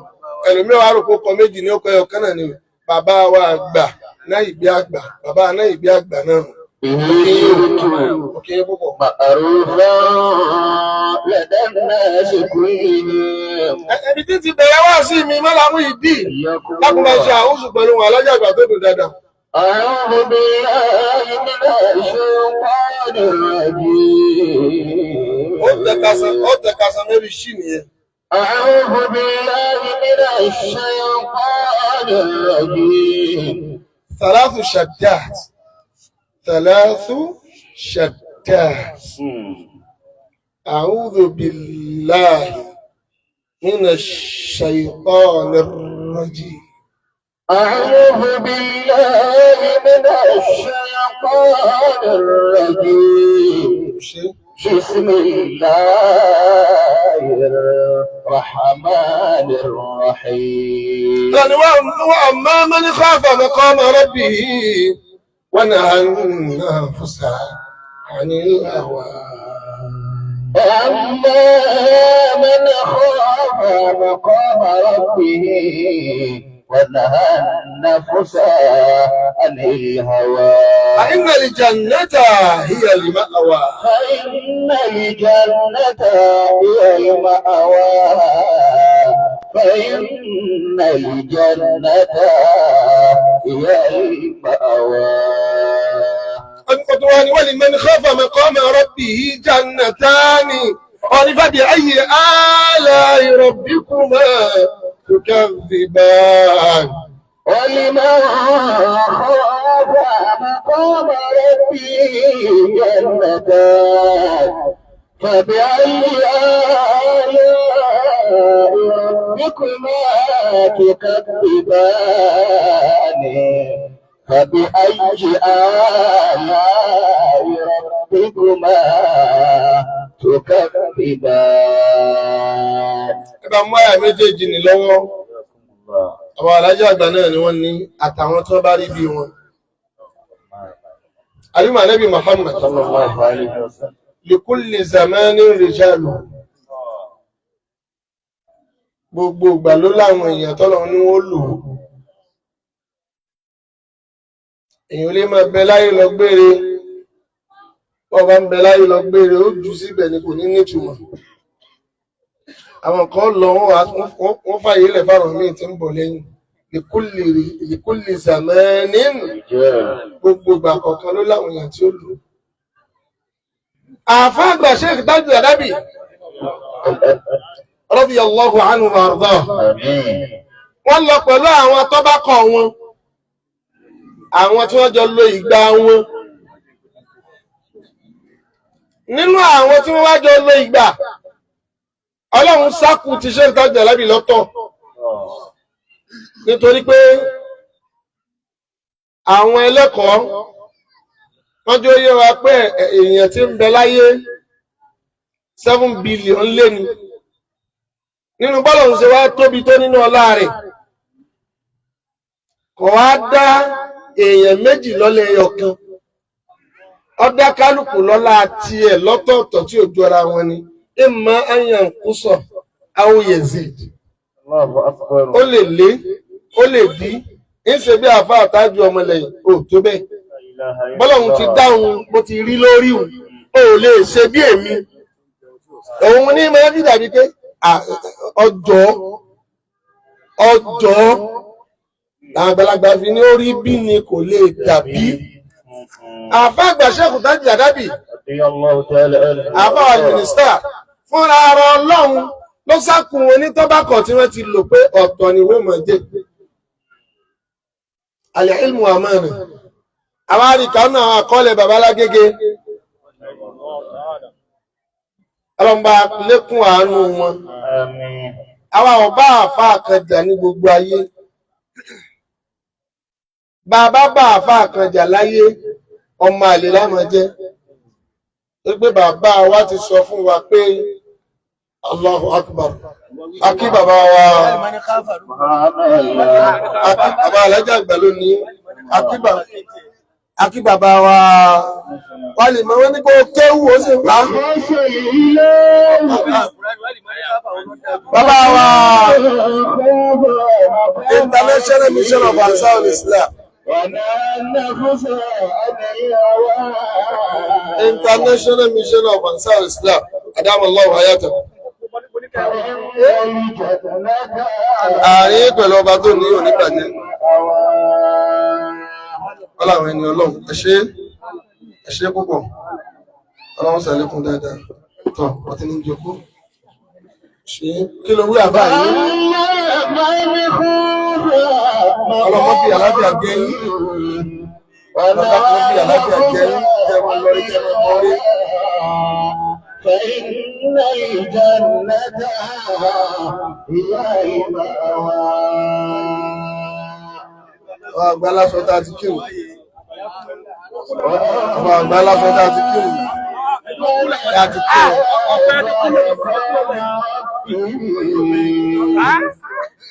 ẹlòmíràn àròkó kan méjì ní ọkọ̀ ẹ̀yọ̀kan náà ni bàbá wa àgbà náà ìbí àgbà bàbá náà ìbí àgbà náà òkè púpọ̀. معروفا لدى الناس كلهم. Ẹbí tí ti bẹ̀rẹ̀ wá sí mi mọ́lámú ìdí lákùnbà ṣe àwùsù pẹ̀lú wọn alájàgbà tó dùn dáadáa. أعوذ بالله من الشيطان الرجيم. Ó tẹ̀kasán lórí ṣì nìyẹn. أعوذ بالله من الشيطان الرجيم. ثلاث شتات ثلاث شتات أعوذ بالله من الشيطان الرجيم أعوذ بالله من الشيطان الرجيم بسم الله الرحمن الرحيم وأما من خاف مقام ربه ونهى النفس عن الهوى وأما من خاف مقام ربه ونهى النفس عن الهوى فإن الجنة هي المأوى فإن الجنة هي المأوى فإن الجنة هي المأوى القدوان ولمن خاف مقام ربه جنتان قال فبأي آلاء ربكما تكذبان ولمن خاف مقام ربه جنتان فبأي آلاء ربكما تكذبان فبأي آلاء ربكما تكذبان. Ẹbá mú àyà méjèèjì ní lọ́wọ́. Àwọn alájọ́ àgbà náà ni wọ́n ní àtàwọn tó bá rí bí wọn. Àrímà Nábì Muhammad sallallahu alaihi wasallam. Likulli zamanin rijalu. Gbogbo ìgbà ló láwọn èèyàn tọ́lọ̀ ní wọ́n lò. Èèyàn lè máa bẹ láyé lọ gbére. Wọ́n bá ń bẹ láyé lọ gbére, ó jù síbẹ̀ ni kò ní nítumọ̀. Àwọn kan lọ wọ́n fàyè ilẹ̀ fáwọn míì tí ń bọ̀ lẹ́yìn. Likulli zamanin gbogbo ìgbà kọ̀ọ̀kan ló láwọn èèyàn tí ó lò. Àfá àgbà Sheikh Tájù Àdábì radiyallahu anhu wa ardah. Wọ́n lọ pẹ̀lú àwọn tọ́bákọ̀ wọn, àwọn tí wọ́n jọ lo ìgbà wọn. Nínú àwọn tí wọ́n wá jọ lo ìgbà, Ọlọ́run sákù ti Sheikh Tájù Àdábì lọ́tọ̀. Nítorí pé àwọn ẹlẹ́kọ̀ọ́ wọ́n jọ yé wa pé èèyàn tí ń bẹ láyé 7 billion lé ní. Nínú bọ́lọ̀hún ṣe wá tóbi tó nínú ọlá rẹ̀, kò wá dá èèyàn méjì lọ́lẹ̀ ẹyọkan. Ó dá kálùkù lọ́lá tiẹ̀ lọ́tọ̀ọ̀tọ̀ tí ò jọra wọn ni. Imma an yanqusa aw yazid. Ó lè lé, ó lè dí, ń ṣe bí àfá Tájù ọmọlẹ́yìn, ò tó bẹ́ẹ̀. Bọ́lọ̀hún ti dáhùn bó ti rí lórí òun, ó lè ṣe bí èmi. Òun ní máa fi dàbí pé ọjọ́ àgbàlagbà fi ní orí bí ni kò lè dàbí. Àfá àgbà Sheikh Tájù Àdábì, àfá wa mínísítà, fúnra ara Ọlọ́run ló sákùn onítọ́bákọ̀ tí wọ́n ti lò pé ọ̀tọ̀ ni wọ́n mọ̀ jẹ́. Al-ilmu amana. Àwọn àríkà náà àkọọ́lẹ̀ babalágége. Ọlọ́mbà lékún àánú wọn. Àwọn ọba àfá àkànjà ní gbogbo ayé. Bàbá bá àfá àkànjà láyé, ọmọ àlè lámọ̀ jẹ́. Tó pé bàbá wa ti sọ fún wa pé Allahu Akbar. Akí bàbá wa, bàbá alájà àgbà lónìí, akí bàbá wa, wà lè mọ́ wọ́n ní kó kéwú ó sì wá. Bàbá wa, International Mission of Ansar Islam. International Mission of Ansar Islam. Adamallahu hayatahu. Àárín pẹ̀lú ọba tó ní onígbàjẹ́. Ọlọ́run ẹni Ọlọ́run, ẹ ṣé púpọ̀. Ọlọ́run ṣàlékún dáadáa. Tọ́, wọ́n ti ní jókòó. Ṣé kí ló wí àbá yìí? Ọlọ́mọ bí àlàáfíà gẹ́ yín. Ọlọ́mọ bí àlàáfíà gẹ́ yín. Kẹmọ lọrí, kẹmọ mọ́rí. فإن الجنة هي المأوى àgbà lásọ tá a ti kírun. Ọba àgbà lásọ tá a ti kírun. Tá a ti kírun.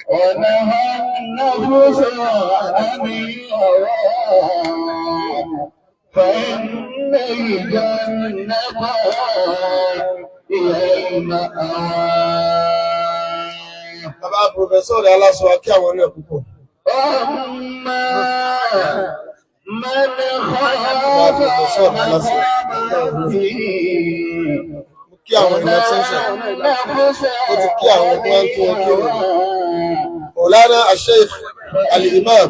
ونهى النفس عن الهوى فإن الجنة هي المأوى. Bàbá Pòfẹ́sọ̀ rẹ̀ aláṣọ akí àwọn náà púpọ̀. أما من خاف Kí àwọn ìlú ṣẹ́ṣẹ́, ó ti kí àwọn ọmọ wọn kí wọ́n kí wọ́n. Maulana Sheikh Al-Imam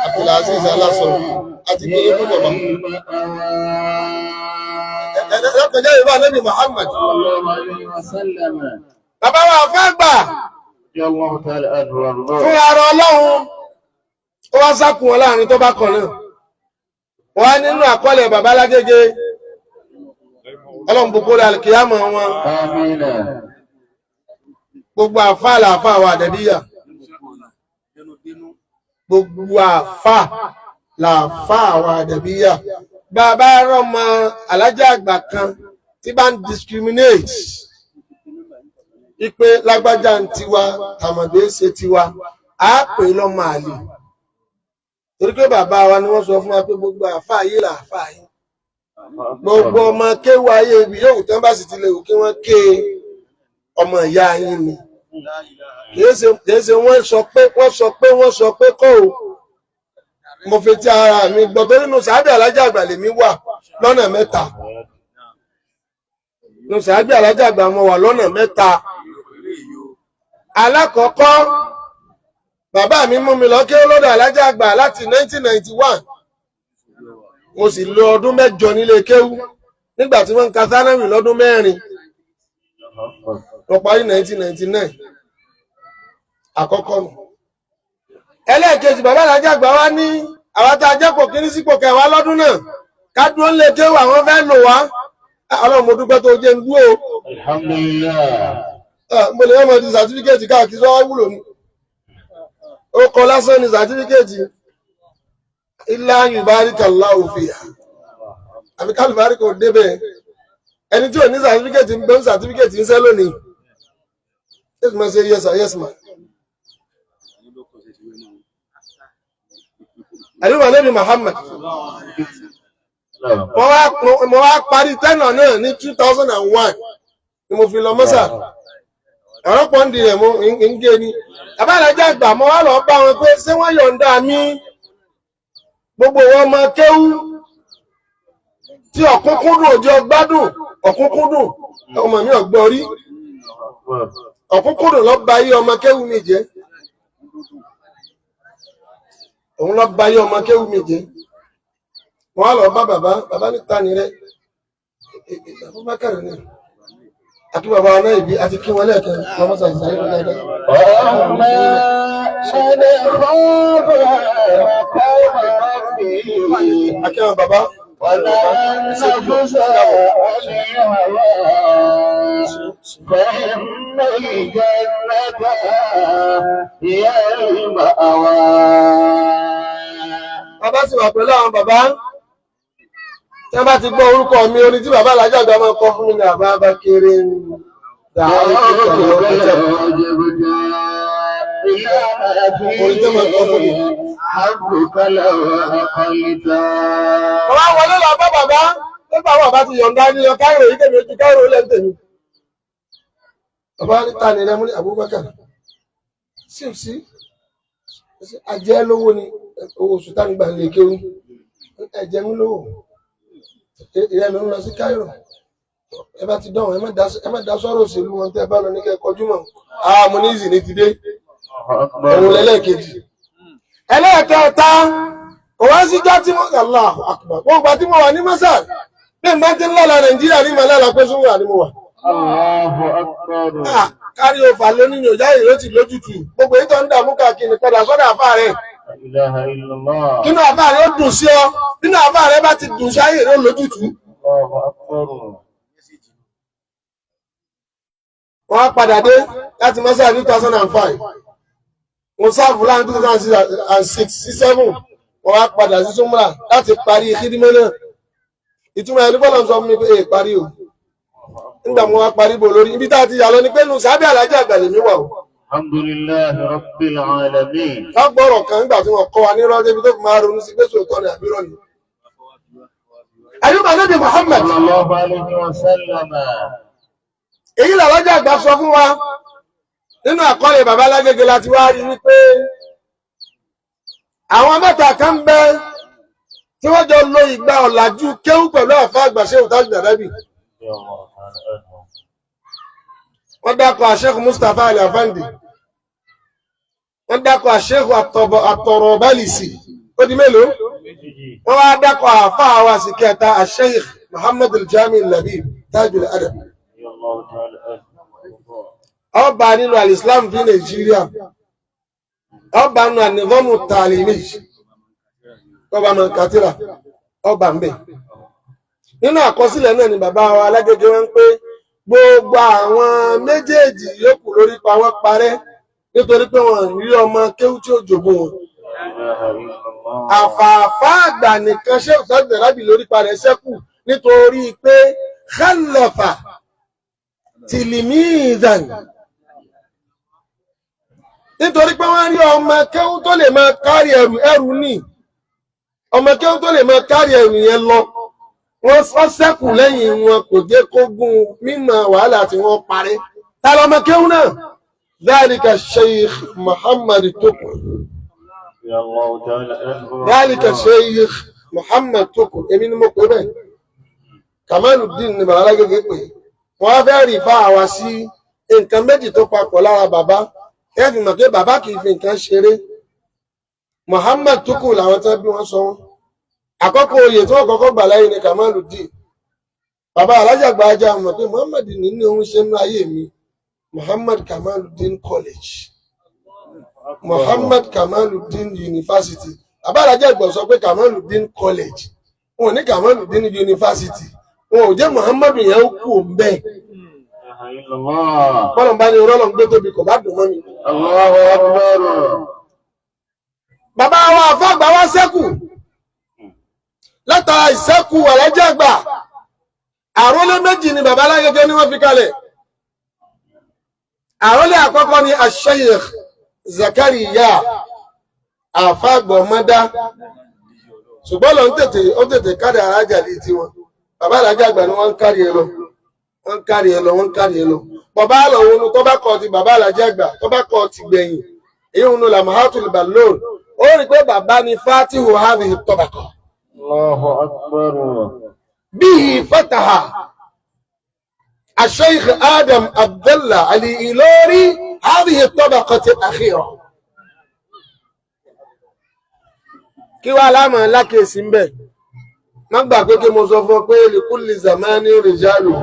Abdulaziz Aláṣọ àti kí ní fún bàbá. Ẹ̀ẹ́dẹ́gbẹ̀jẹ́ ìbá Nábì Muhammad. Bàbá wa fẹ́ gbà fún ara Ọlọ́run, ó wá sákùn wọn láàrin tó bá kàn náà. Wọ́n nínú àkọọ́lẹ̀ bàbá Lágége. Ọlọ́run gbogbo rẹ̀ alìkìyàmọ̀ wọn. Gbogbo àfáà làfáà wà Àdàbíyà. Gbogbo àfáà làfáà wà Àdàbíyà. Bàbá rọ́mọ alájà àgbà kan tí bá ń discriminate. Ipe lágbájá ń tiwa, tàmọ̀dé ṣe tiwa, á pè lọ́mọ àlè. Torí pé bàbá wa ni wọ́n sọ fún wa pé gbogbo àfáà yìí làfáà yìí. Gbogbo ọmọ kéwú ayé ibi yóò tán bá sì ti lè wù kí wọ́n ké ọmọ ìyá yín ni. Kìí ṣe wọ́n sọ pé kọ́ o. Mo fi ti ara mi gbọ́ tó nínú sàábì alájà àgbà lèmi wà lọ́nà mẹ́ta. Nínú sàábì alájà àgbà mo wà lọ́nà mẹ́ta. Alákọ̀ọ́kọ́, bàbá mi mú mi lọ kéwú lọ́dọ̀ alájà àgbà láti 1991. Mo sì lò ọdún 8 nílé kéwú nígbà tí wọ́n ń ka sánáwì lọ́dún 4. Mo parí 1999. Àkọ́kọ́ nù. Ẹlẹ́ẹ̀kejì bàbá alájà àgbà wá ní àwọn tá a jẹ́pọ̀ kíní sípò kẹwàá lọ́dún náà. Ká dúró nílé kéwú àwọn fẹ́ lò wá. Ọlọ́run mo dúpẹ́ tó jẹ́ ń dúró. Alhamdulillah. Mo lè mọ̀ di sàtífíkẹ́ẹ̀tì káàkiri sọ́wọ́ wúlò ní. Ó kọ lásán ní sàtífíkẹ́ẹ̀tì. Ilá yùbáríkà Allahu fiha. Àbí kálùbáríkà ò débẹ̀. Ẹni tí ò ní sàtífíkẹ́ẹ̀tì ń bẹ́ sàtífíkẹ́ẹ̀tì ń sẹ́ lónìí. Yes ma say yes, yes ma. Àríwá Nábì Muhammad. Mo wá parí tẹ́nà náà ní 2001 ni mo fi lọ Mọ́sà. Ọ̀rọ̀ pọ̀ ń di rẹ̀ mo ń gé ni. Bàbá alájà àgbà mo wá lọ bá wọn pé ṣé wọ́n yọ̀ǹda mi gbogbo wọn máa kéwú tí ọ̀kúnkúndùn òjò gbádùn ọ̀kúnkúndùn ọmọ mi ọ̀gbọ́n rí ọ̀kúnkúndùn lọ bá yí ọmọ kéwú mi jẹ́ òun lọ bá yí ọmọ kéwú mi jẹ́ wọ́n á lọ bá bàbá níta ní rẹ̀ Abubakar ní àti bàbá náà ìbí àti kí wọ́n lẹ́ẹ̀kẹ́ lọ́mọ sàìsàì lọ́dọ̀ akẹ́wọ̀n bàbá bàbá sì wà pẹ̀lú àwọn bàbá tí wọ́n bá ti gbọ́ orúkọ mi orin tí bàbá alájà àgbà máa kọ́ fún mi ní àbá bá kéré ní orin tí wọ́n kọ́ fún mi. Bàbá wọlé lọ bá bàbá nígbà wọn bá ti yọ̀ǹda ní ọ káìrò yìí tèmi ojú káìrò ilẹ̀ tèmi. Bàbá níta ní rẹ mú ní Abubakar sí ajẹ́ lówó ni owó oṣù tá nígbà lè kéwú ẹ̀jẹ̀ mú lówó ìrẹ́ ló ń lọ sí káìrò ẹ bá ti dánwò ẹ má dá sọ́rọ̀ òṣèlú wọn tẹ́ bá lọ ní kẹ́ kọjú mọ́ mo ní ìzì ní ti dé òun lẹ́lẹ́kejì ẹlẹ́ẹ̀kẹta òwá síjọ́ tí mo Allahu Akbar wọ́n gbà tí mo wà ní Mọ́sà bí n bá ti ń lọ́la Nàìjíríà ní màlá pé súnmọ́ ni mo wà. Allahu Akbar. Kárí òfà lónìí òjá ìró ti lójútù gbogbo èyí tó ń dààmú káàkiri padà sọ́dọ̀ àfà rẹ̀. Ilaha illallah. Kínú àfà rẹ̀ ó dùn sí ọ nínú àfà rẹ̀ bá ti dùn sí ayé rẹ̀ lójútù. Allahu Akbar. Wọ́n á padà dé láti Mọ́sà ní 2005. mo sáàfù láàrin 2006-07 wọ́n wá padà sí súnmọ́ra láti parí kídímọ́ náà. Ìtumọ̀ ẹni bọ́lá sọ fún mi pé parí o nígbà mo wá parí bò lórí ibi tá a ti yà lọ ni pé nù sábẹ́ Alhaji Àgbà lèmi wà o. Alhamdulillahi Rabbil Alamin. ká gbọ́rọ̀ kan nígbà tí wọ́n kọ́ wa ní rọ́ọ̀dẹ́ ibi tó fi máa ronú sí pé sòótọ́ ni àbírọ̀ ni. Àyùbá Nábì Muhammad Sallallahu alayhi wa sallam. èyí l'Alhaji Àgbà sọ fún wa nínú àkọọ́lẹ̀ bàbá Lágége láti wá rí wípé àwọn mẹ́ta kan bẹ tí wọ́n jọ lo ìgbà ọ̀làjú kéwú pẹ̀lú àfá àgbà Sheikh Tajudeen. Wọ́n dákọ̀ Sheikh Mustapha Al-Afandi, wọ́n dákọ̀ Sheikh At-Tarabalisi, ó di mélòó? Wọ́n wá dákọ̀ àfá àwa sì kẹta Sheikh Muhammad Al-Jami Al-Labib Tajul Adab. Ọba nínú Al-Islam fi Nàìjíríà, ọba nínú An-Nizamu At-Ta'limi, ọba mọ̀ kàtírà, ọba ń bẹ̀. Nínú àkọsílẹ̀ náà ni bàbá wa Alágége wọ́n pé gbogbo àwọn méjèèjì yòókù lórí pa wọ́n parẹ́ nítorí pé wọ́n rí ọmọ kéwú tí ó jogún wọn. Àfààfà àgbà nìkan Sheikh Tajudeen lórí parẹ́ ṣẹ́kù nítorí pé khalafa tìlìmíìzàn. Nítorí pé wọ́n rí ọmọ kéwú tó lè máa kárí ẹrù ní ọmọ kéwú tó lè máa kárí ẹrù yẹn lọ. Wọ́n sọ́sẹ́kù lẹ́yìn wọn kò jẹ́ kó gún mímọ̀ wàhálà tí wọ́n parí. Ta lọmọ kéwú náà? Dhalika Sheikh Muhammad Tukur. Dhalika Sheikh Muhammad Tukur. Èmi ni mo pè bẹ́ẹ̀. Kamaluddin ni bàbá Lágége pè. Wọ́n fẹ́ rí fá àwa sí nǹkan méjì tó papọ̀ lára bàbá. Ẹ fi mọ̀ pé bàbá kì í fi nǹkan ṣeré. Muhammad Tukur làwọn tán bí wọ́n sọ wọ́n. Àkọ́kọ́ oyè tí wọ́n kọ́kọ́ gbà láyé ni Kamaluddin. Bàbá Alhaji Àgbà ajá mọ̀ pé Muhammad ní ohun ṣe ní ayé mi. Muhammad Kamaluddin College. Muhammad Kamaluddin University. Bàbá Alhaji Àgbà sọ pé Kamaluddin College. Wọn ní Kamaluddin University. Wọn ò jẹ́ Muhammad yẹn ó kú òun bẹ́ẹ̀. Bọ́lọ̀ bá ní ọlọ́run gbé tóbi kò bá dùn mọ́ mi. Bàbá wa àfáàgbà wá ṣẹ́kù. Látara ìṣẹ́kù Alhaji Àgbà, àrólé méjì ni bàbá Lágége ni wọ́n fi kalẹ̀. Àrólé àkọ́kọ́ ni Sheikh Zakariya àfáàgbà ọmọdá. Ṣùgbọ́n lọ ó tètè kárí àrájà lé tí wọn. Bàbá Alhaji Àgbà ni wọ́n ń kárí ẹ lọ. Wọ́n kárí ẹ lọ, wọ́n kárí ẹ lọ. Bàbá àlọ́ òun tó bá kọ́ ti bàbá Alhaji Àgbà, tó bá kọ́ ti gbẹ̀yìn. Èyí òun Lamhatul Balloon. Ó rí pé bàbá ni Fatihu hadhihi at-tabaqa. Allahu Akbar. به فتح الشيخ آدم عبد الله الإيلوري هذه الطبقة الأخيرة. kí wá lámà lákèsí ń bẹ̀ má gbà pé kí mo sọ fún ọ pé likulli zamani rijalu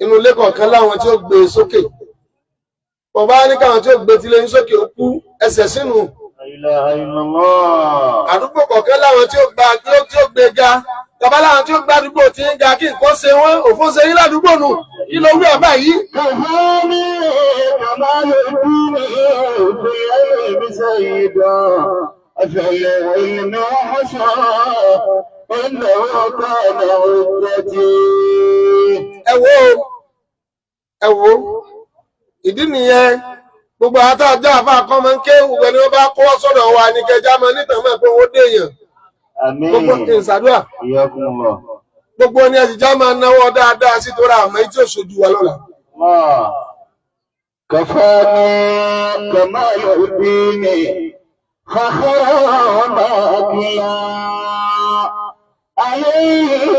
inú ilé kọ̀ọ̀kan láwọn tí ó gbé sókè bọ̀bá ní káwọn tí ó gbé tilé ní sókè ó kú ẹsẹ̀ sínú àdúgbò kọ̀ọ̀kan láwọn tí ó gbé ga bàbá láwọn tí ó gbá àdúgbò tí ń ga kí nǹkan ṣe wọ́n òfin ṣe yí ládùúgbò nù kí ló wí ọ̀bá yìí. ẹ wo ìdí nìyẹn gbogbo àtàjà àfa àkọ́mọ ń ké gbogbo ẹni wọ́n bá kó sọ́dọ̀ wa ní kẹjá mọ́ nítorí mọ́ pé wọ́n déèyàn. Gbogbo ìsàdúrà. Gbogbo ní ẹ̀sìjá máa náwó dáadáa sí tó ra àmọ́ tí ó ṣojú wa lọ́la. Kafani Kamaluddin fakhra baqiya alayhi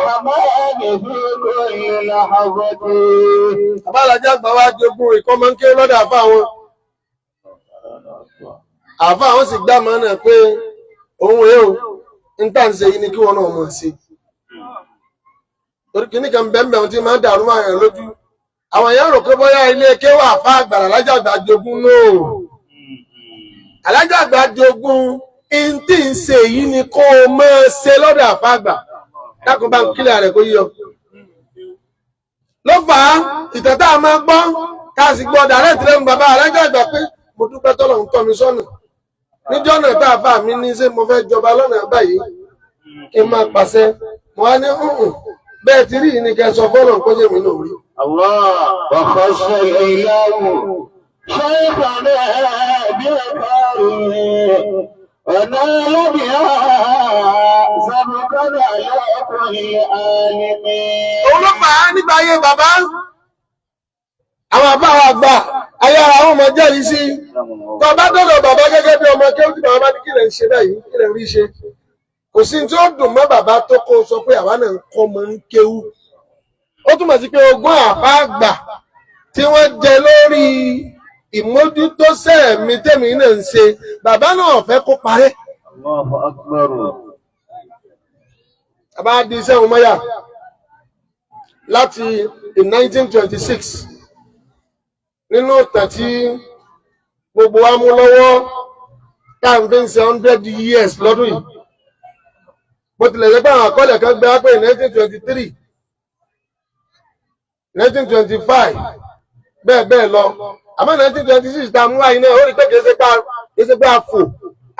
rahmani fi kulli lahzati. Bàbá Alhaji Àgbà wá jogún ìkọ́ máa ń ké lọ́dọ̀ àfá wọn. Àfá wọn sì gbá máa náà pé òun rẹ̀ o, ń tà ń ṣe yìí ni kí wọ́n náà mọ̀ sí. Torí kìíní kan bẹ̀m̀bẹ̀ tí máa ń dàrú máa rẹ̀ lójú. Àwọn èèyàn rò pé bóyá ilé kéwà àfá àgbà Alhaji Àgbà jogún náà. Alhaji Àgbà jogún in tí ń ṣe yìí ni kó o máa ṣe lọ́dọ̀ àfá àgbà. Dákun bá ń kílẹ̀ rẹ̀ kó yíyọ. Ló fà á, ìtẹ̀tà máa gbọ́, káàsì gbọ́ dàrẹ́tì lẹ́nu bàbá alájàgbà pé mo dúpẹ́ tọ́lọ̀ ń tọ́ mi sọ́nà níjọ́ náà tá a bá mi ní ṣé mo fẹ́ jọba lọ́nà báyìí kí n máa pàṣẹ mo wá ní bẹ́ẹ̀ ti rí ní kẹ́ sọ fọ́lọ̀ kó jẹ́ mi náà rí. وخص الإله شيخنا بأفكاره ونال بها سبقنا على كل عالم. òun ló fà á nígbà ayé bàbá àwọn àbá wa gbà ayé ara àwọn ọmọ jẹ́rìí sí tó bá dọ̀dọ̀ bàbá gẹ́gẹ́ bí ọmọ kéwù tí bàbá bá ní kí lè ń ṣe báyìí kí lè rí ṣe kò sí tí ó dùn mọ́ bàbá tó kó sọ pé àwa náà ń kọ́ ọmọ ń kéwù ó túmọ̀ sí pé ogún àbá àgbà tí wọ́n jẹ lórí ìmójútó sẹ́ẹ̀mí tèmi náà ń ṣe bàbá náà fẹ́ kó parẹ́. Allahu Akbar. Bàbá di iṣẹ́ òun mọ́yà láti in 1926 nínú ìtàn tí gbogbo wa mú lọ́wọ́ káàmfin ṣe 100 years lọ́dún yìí bó tilẹ̀ jẹ́ pé àwọn àkọọ́lẹ̀ kan gbé wá pé 1923 1925 bẹ́ẹ̀ bẹ́ẹ̀ lọ àmọ́ 1926 tá a mú wáyé náà ó rí pé kìí ṣe pé a fò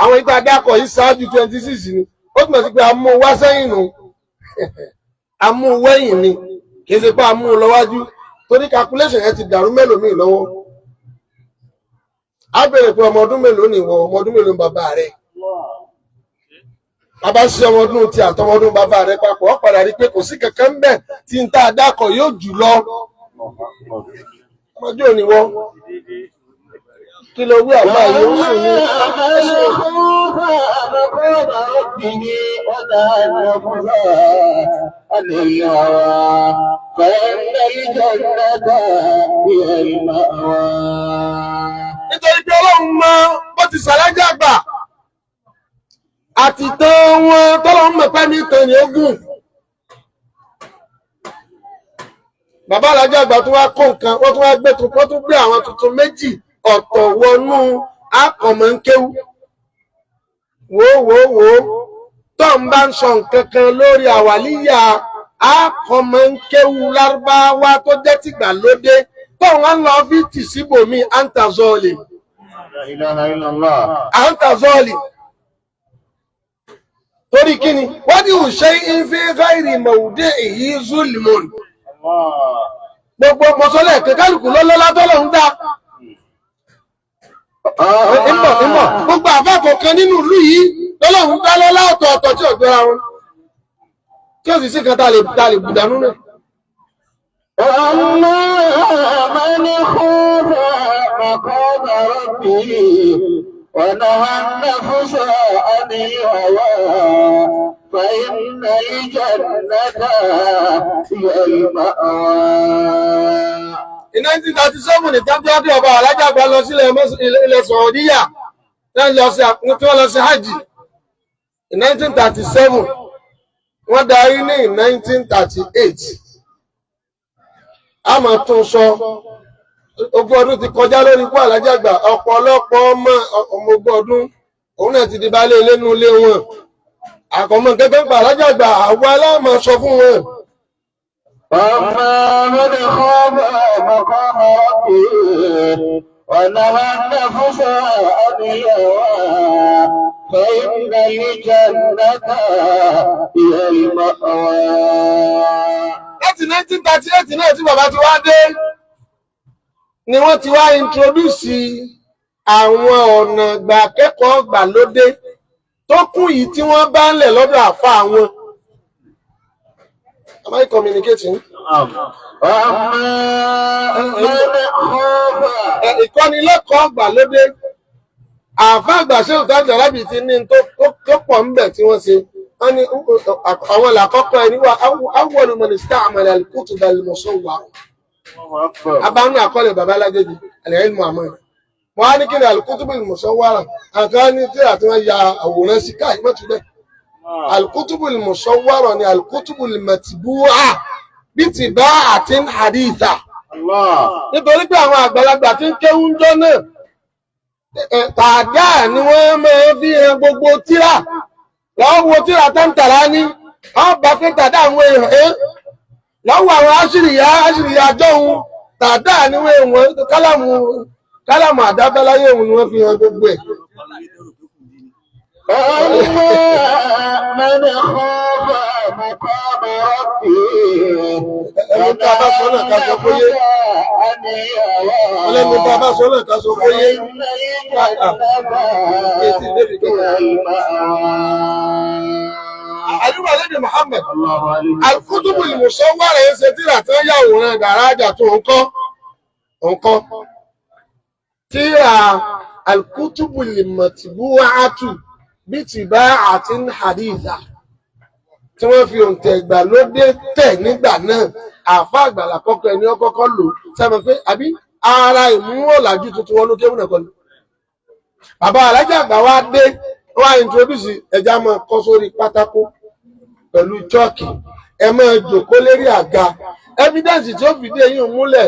àwọn ìta dákọ̀ yìí ṣáájú 26 ni ó túnmọ̀ sí pé a mú wá sẹ́yìn nù a mú wẹ́yìn ni kìí ṣe pé a mú lọ́wájú torí calculation yẹn ti dàrú mélòmíì lọ́wọ́ a bèèrè pé ọmọ ọdún mélòó ni ìwọ ọmọ ọdún mélòó ni bàbá rẹ̀ bàbá ṣe ọmọ ọdún tí àtọmọ ọdún bàbá rẹ̀ papọ̀ ó padà rí pé kò sí kankan bẹ́ẹ̀ tí ń tá a dákọ̀ yóò jù lọ ọmọdé òní wọ́n kí ló wí àbá yìí ó sì ní nítorí pé ọlọ́run mọ bó ti ṣàlájà àgbà àti tán wọn tọ́lọ́run mọ̀ pẹ́ ní ìtàn ní ogún bàbá alájà àgbà tó wá kó nǹkan wọ́n tún wá gbé tuntun wọ́n tún gbé àwọn tuntun méjì ọ̀tọ̀ wọnú akọ̀mọ̀ ń kéwú wò tó ń bá ń sọ nǹkan kan lórí àwàlíyà akọ̀mọ̀ ń kéwú lárúbáwá tó jẹ́ tìgbàlódé tó wọ́n lọ fi tì síbòmí antazọ́ọ̀lì antazọ́ọ̀lì torí kíni wọ́n ní òṣè ìfẹ́ gáìrì mọ̀ọ́dé èyí zulmon gbogbo mọ̀sọ́lẹ̀ kẹkálùkù lọ́lọ́lá tọ́lọ̀ ń dá ìmọ̀ gbogbo àbábọ̀ kan nínú ìlú yìí lọ́lọ́run dá lọ́lá ọ̀tọ̀ọ̀tọ̀ tí ọ̀gbẹ́ra wọn tí ó sì sí kan tá lè bùdánú náà. ọmọ mẹ́ni khūfa maqāma rabbihi wa naha an-nafsa 'anil hawā fa inna al-jannata hiya al-ma'wā. In 1937 ní tábíádé ọba alájàgbà lọ sílẹ̀ ilẹ̀ Sọ̀rọ̀díyà tí wọ́n lọ sí hajj. In 1937 wọ́n darí ní 1938. A máa tún sọ ogún ọdún ti kọjá lórí ikú alájàgbà ọ̀pọ̀lọpọ̀ ọmọ ogún ọdún òun náà ti di baálé ilé nínú ilé wọn. Àkọ́mọ́ kẹ́kẹ́ ń pa alájàgbà àwọn aláàmọ̀ sọ fún wọn. أما من خاف مقام ربه ونهى النفس عن الهوى فإن الجنة هي المأوى. Láti 1938 náà tí bàbá ti wá dé ni wọ́n ti wá introduce àwọn ọ̀nà ìgbà kẹ́kọ̀ọ́ gbàlódé tó kún yìí tí wọ́n bá ń lẹ̀ lọ́dọ̀ àfa àwọn. Am I communicating? Ìkọ́nilẹ́kọ̀ọ́ gbàlódé àfa àgbà ṣé òtájà lábì ti ní tó pọ̀ ń bẹ̀ tí wọ́n ṣe wọ́n ní àwọn làkọ́kọ́ ẹni wà awwal man ista'mala al-kutub al-musawwara abánú àkọọ́lẹ̀ bàbá alágéjì al-ilmu Muhammad wọ́n á ní kí ni al-kutub al-musawwara àkọ́ ní tí àti wọ́n ya àwòrán sí káì mọ́tò bẹ́ẹ̀. الكتب المصورة ni الكتب المتبوعة باتباعة حديثة. Nítorí pé àwọn àgbàlagbà tí ń kéwú ńjọ́ náà tàgá ni wọ́n máa fi hàn gbogbo tírà lọ́wọ́ wo tírà tántàrà ní ọba pé tàdá àwọn èèyàn lọ́wọ́ àwọn aṣìríyà jọ́hun tàdá ni wọ́n kálámù àdábáláyé òun ni wọ́n fi hàn gbogbo ẹ̀. من خاف مقام ربه ẹnu tá a bá sọ náà ká sọ fóyé ọlẹ́nu tá a bá sọ náà ká sọ fóyé àdúgbò alẹ́bí Muhammad al-kutubu al-musawwara yẹn ṣe tíra tó ń yàwòrán dàrájà tó ń kọ́ tíra al-kutubu al-matbu'atu bí ti bá àti haditha tí wọ́n fi òǹtẹ̀ ìgbàlódé tẹ̀ nígbà náà àfá àgbàlá kọ́kọ́ ẹni ọkọ́kọ́ lò sẹ́mọ̀ pé àbí ara ìmú ọ̀làjú tuntun wọn ló kéwù náà kọ́ ni. bàbá alájà àgbà wa dé wá introduce ẹja máa kọ́ sórí pátákó pẹ̀lú chọ́ọ̀kì ẹ máa jòkó lérí àga evidence tí ó fìdí èyí múlẹ̀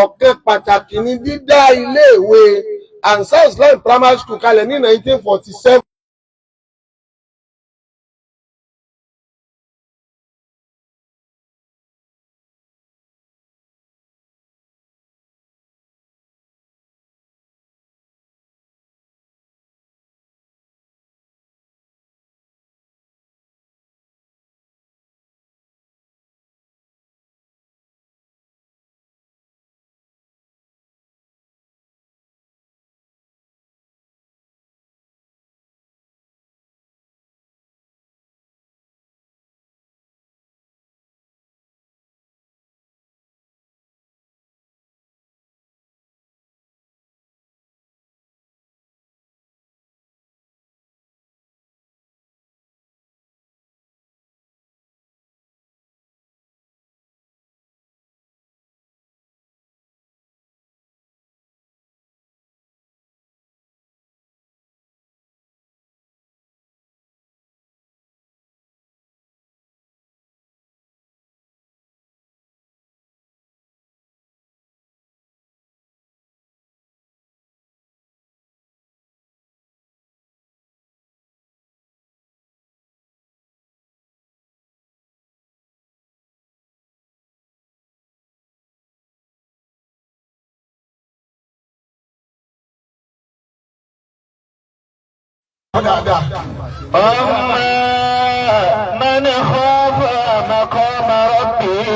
ọ̀kan pàtàkì ní dídá iléèwé Ansar Islam Primary School kalẹ̀ ní 1947. من خاف مقام ربه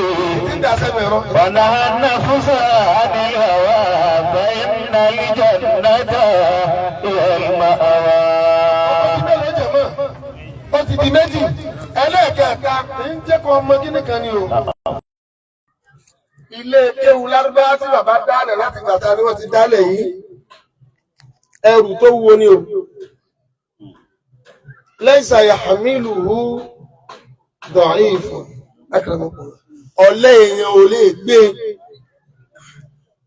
ونهى النفس عن الهوى فإن الجنة هي المأوى. ó ti di méjì ẹlẹ́ẹ̀kẹta ń jẹ́ kó ọmọ kíní kan ni o. ilé kéwu lárúbá tí bàbá dálẹ̀ láti gbàtà ni wọ́n ti dálẹ̀ yìí ẹrù tó wúwo ni o. lẹ́yìn àyàhámìlùú dọ̀ífún ọ̀lẹ èèyàn ò lè gbé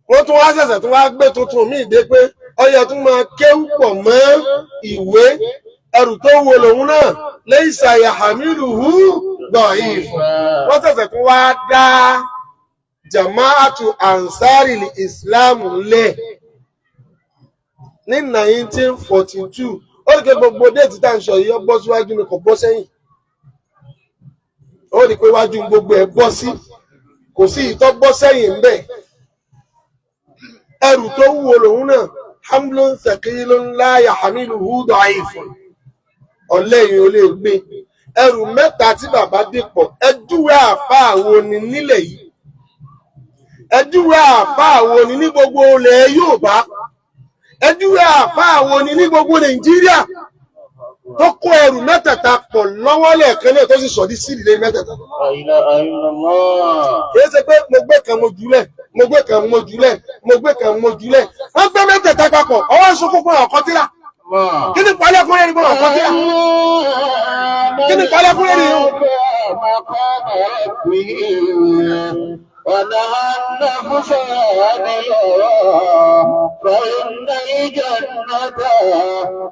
wọ́n tún wá ṣẹ̀ṣẹ̀ tún wá gbé tuntun míì dé pé ọyẹ tún máa kéwú pọ̀ mọ́ ìwé ẹrù tó wo lòun náà lẹ́yìn àyàhámìlùú dọ̀ífún wọ́n ṣẹ̀ṣẹ̀ tún wá dá jamaatu ansari islam lẹ̀ ní 1942 ó rí pé gbogbo déètì tá à ń sọ yìí ó bọ́ síwájú ni kò bọ́ sẹ́yìn ó rí pé wájú gbogbo ẹ̀ bọ́ sí kò sí ìtọ́ bọ́ sẹ́yìn ń bẹ̀ ẹrù tó wúwo lòun náà hamlin thaqilun la yahmiluhu da'ifun ọ̀lẹ yìí ò lè gbé ẹrù mẹ́ta tí bàbá dìpọ̀ ẹdúwé àfa àwọn ni nílẹ̀ yìí ẹdúwé àfa àwọn ni ní gbogbo ilẹ̀ Yorùbá ẹdúwé àfa àwọn ni ní gbogbo Nàìjíríà tó kó ẹrù mẹ́tẹ̀ẹ̀ta pọ̀ lọ́wọ́ lẹ́ẹ̀kan náà tó sì sọ di sílẹ̀ mẹ́tẹ̀ẹ̀ta. kìí ṣe pé mo gbé kan mo jùlẹ̀ mo gbé kan mo jùlẹ̀ mo gbé kan mo jùlẹ̀ wọ́n gbé mẹ́tẹ̀ẹ̀ta papọ̀ ọwọ́ sunkún fún ọkọ tíra kí ni pálí ẹkúnrẹ́ ni fún ọkọ tíra kí ni pálí ẹkúnrẹ́ ni yóò. ونهى النفس عن الهوى فإن الجنة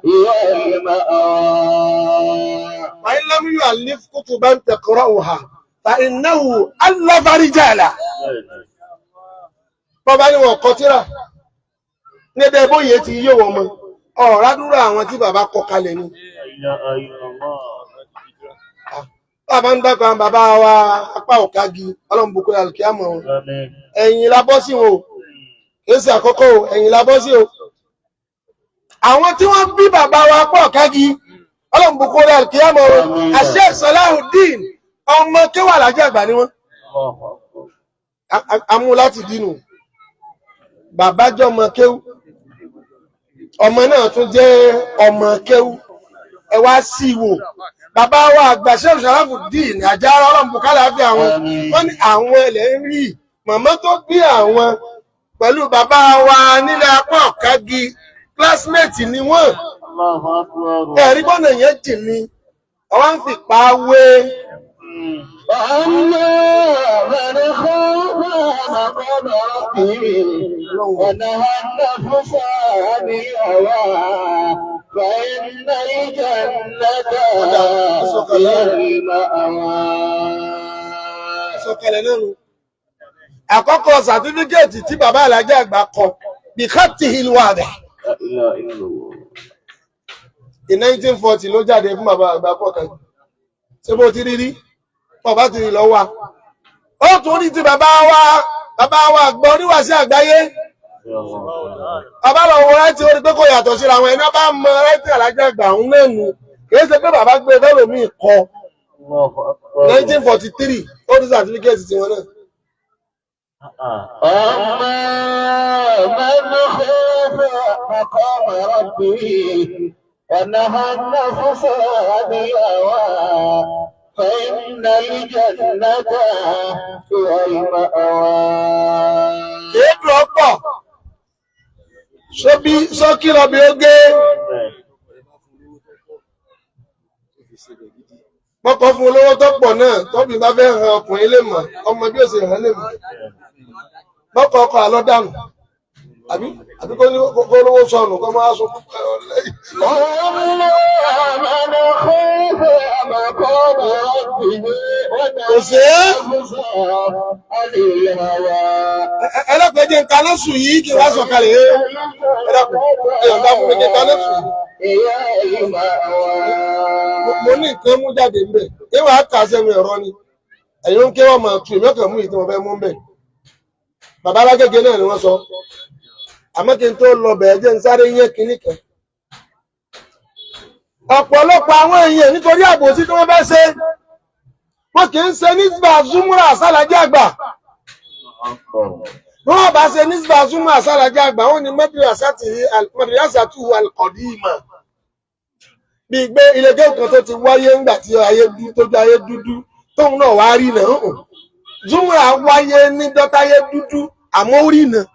هي المأوى. وإن لم يؤلف كتبا تقرأها فإنه ألف رجالا. bọ́bá ní wọn kọ tírà níbẹ̀ bóyá ti yé wọn mọ́ ọ̀rádúrà àwọn tí bàbá kọ kalẹ̀ ni. bàbá ń dákan bàbá wa apá ọ̀kági ọlọ́mbùkú alkiyama wọn ẹ̀yìn la bọ́ sí wọn o kìí ṣe àkọ́kọ́ o ẹ̀yìn la bọ́ sí o. àwọn tí wọ́n bí bàbá wa pọ̀ kági ọlọ́run bùkún rẹ̀ kí á mọ̀ Sheikh Salahuddin ọmọ kéwà Alhaji Àgbà ni wọ́n. amú láti dínú bàbá jẹ́ ọmọ kéwú ọmọ náà tún jẹ́ ọmọ kéwú ẹ wá sí wò bàbá wa àgbà Sheikh Salahuddin Àjàrà ọlọ́run bùkún àlàáfíà wọn wọ́n ní àwọn ẹlẹ́ ń rí màmá tó bí àwọn pẹ̀lú bàbá wa nílẹ̀ apá ọ̀kági classmate ni wọ́n ẹ̀rí bọ́nà yẹn jì ní ọwá ń fi pa wé sọ̀kalẹ̀ lẹ́nu àkọ́kọ́ sàtífíkẹ́ẹ̀tì tí bàbá Alhaji Àgbà kọ bí káàtì ìlúwà rẹ̀ in 1940 ló jáde fún bàbá Àgbà pọ̀ kan ṣé bó ti rí rí ọba ti rí lọ wá ó tún rí ti bàbá wa Àgbà oníwàásí àgbáyé bàbá lọ wọ ráìtì ó rí pé kò yàtọ̀ síra àwọn ẹni bá mọ ráìtì Alhaji Àgbà ń lẹ́nu kìí ṣe pé bàbá gbé fẹ́lòmíì kọ 1943 ó rí sàtífíkẹ́ẹ̀tì tiwọn náà. أما من خاف مقام ربه ونهى النفس عن الهوى فإن الجنة هي المأوى. èébù ọ̀pọ̀ sókí lọ́bí oge mọ́kọ́ fún olówó tó pọ̀ náà tọ́bí bá fẹ́ hàn ọkùnrin lè mọ̀ ọmọ bí ó sì hàn lè mọ̀ mọ́kọ́ ọkọ̀ àlọ́dànù àbí kó lówó sọnù kó máa sọ kò sí ẹlẹ́pẹ̀ẹ́jẹ́ nǹkan lọ́sù yìí kí wá sọ̀kalẹ̀ ẹ̀yọ̀dá fún ẹjẹ́ nǹkan lọ́sù mo ní nǹkan mú jáde ń bẹ̀ ẹwà kà sẹ́nu ẹ̀rọ ni ẹ̀yọ́ ń kéwọ́ máa tù ìmọ́kàn mú ìtí wọ́n fẹ́ mú ń bẹ̀ bàbá alágẹ́gẹ́ náà ni wọ́n sọ àmọ́ kí n tó lọ bẹ̀ẹ́ jẹ́ ń sáré yẹ́ kìíní kan ọ̀pọ̀lọpọ̀ àwọn èèyàn nítorí àbòsí tí wọ́n fẹ́ ṣe wọ́n kì í ṣe nísbà zúmúrà sálàjì àgbà wọ́n bá ṣe nísbà zúmúrà sálàjì àgbà wọ́n ni madrasatu al-qadima bí gbé ilé-ẹjọ́ kan tó ti wáyé ńgbà tí ayé dúdú tóun náà wá rí náà zúmúrà wáyé ní dọ́táyé dúdú àmọ́ orí náà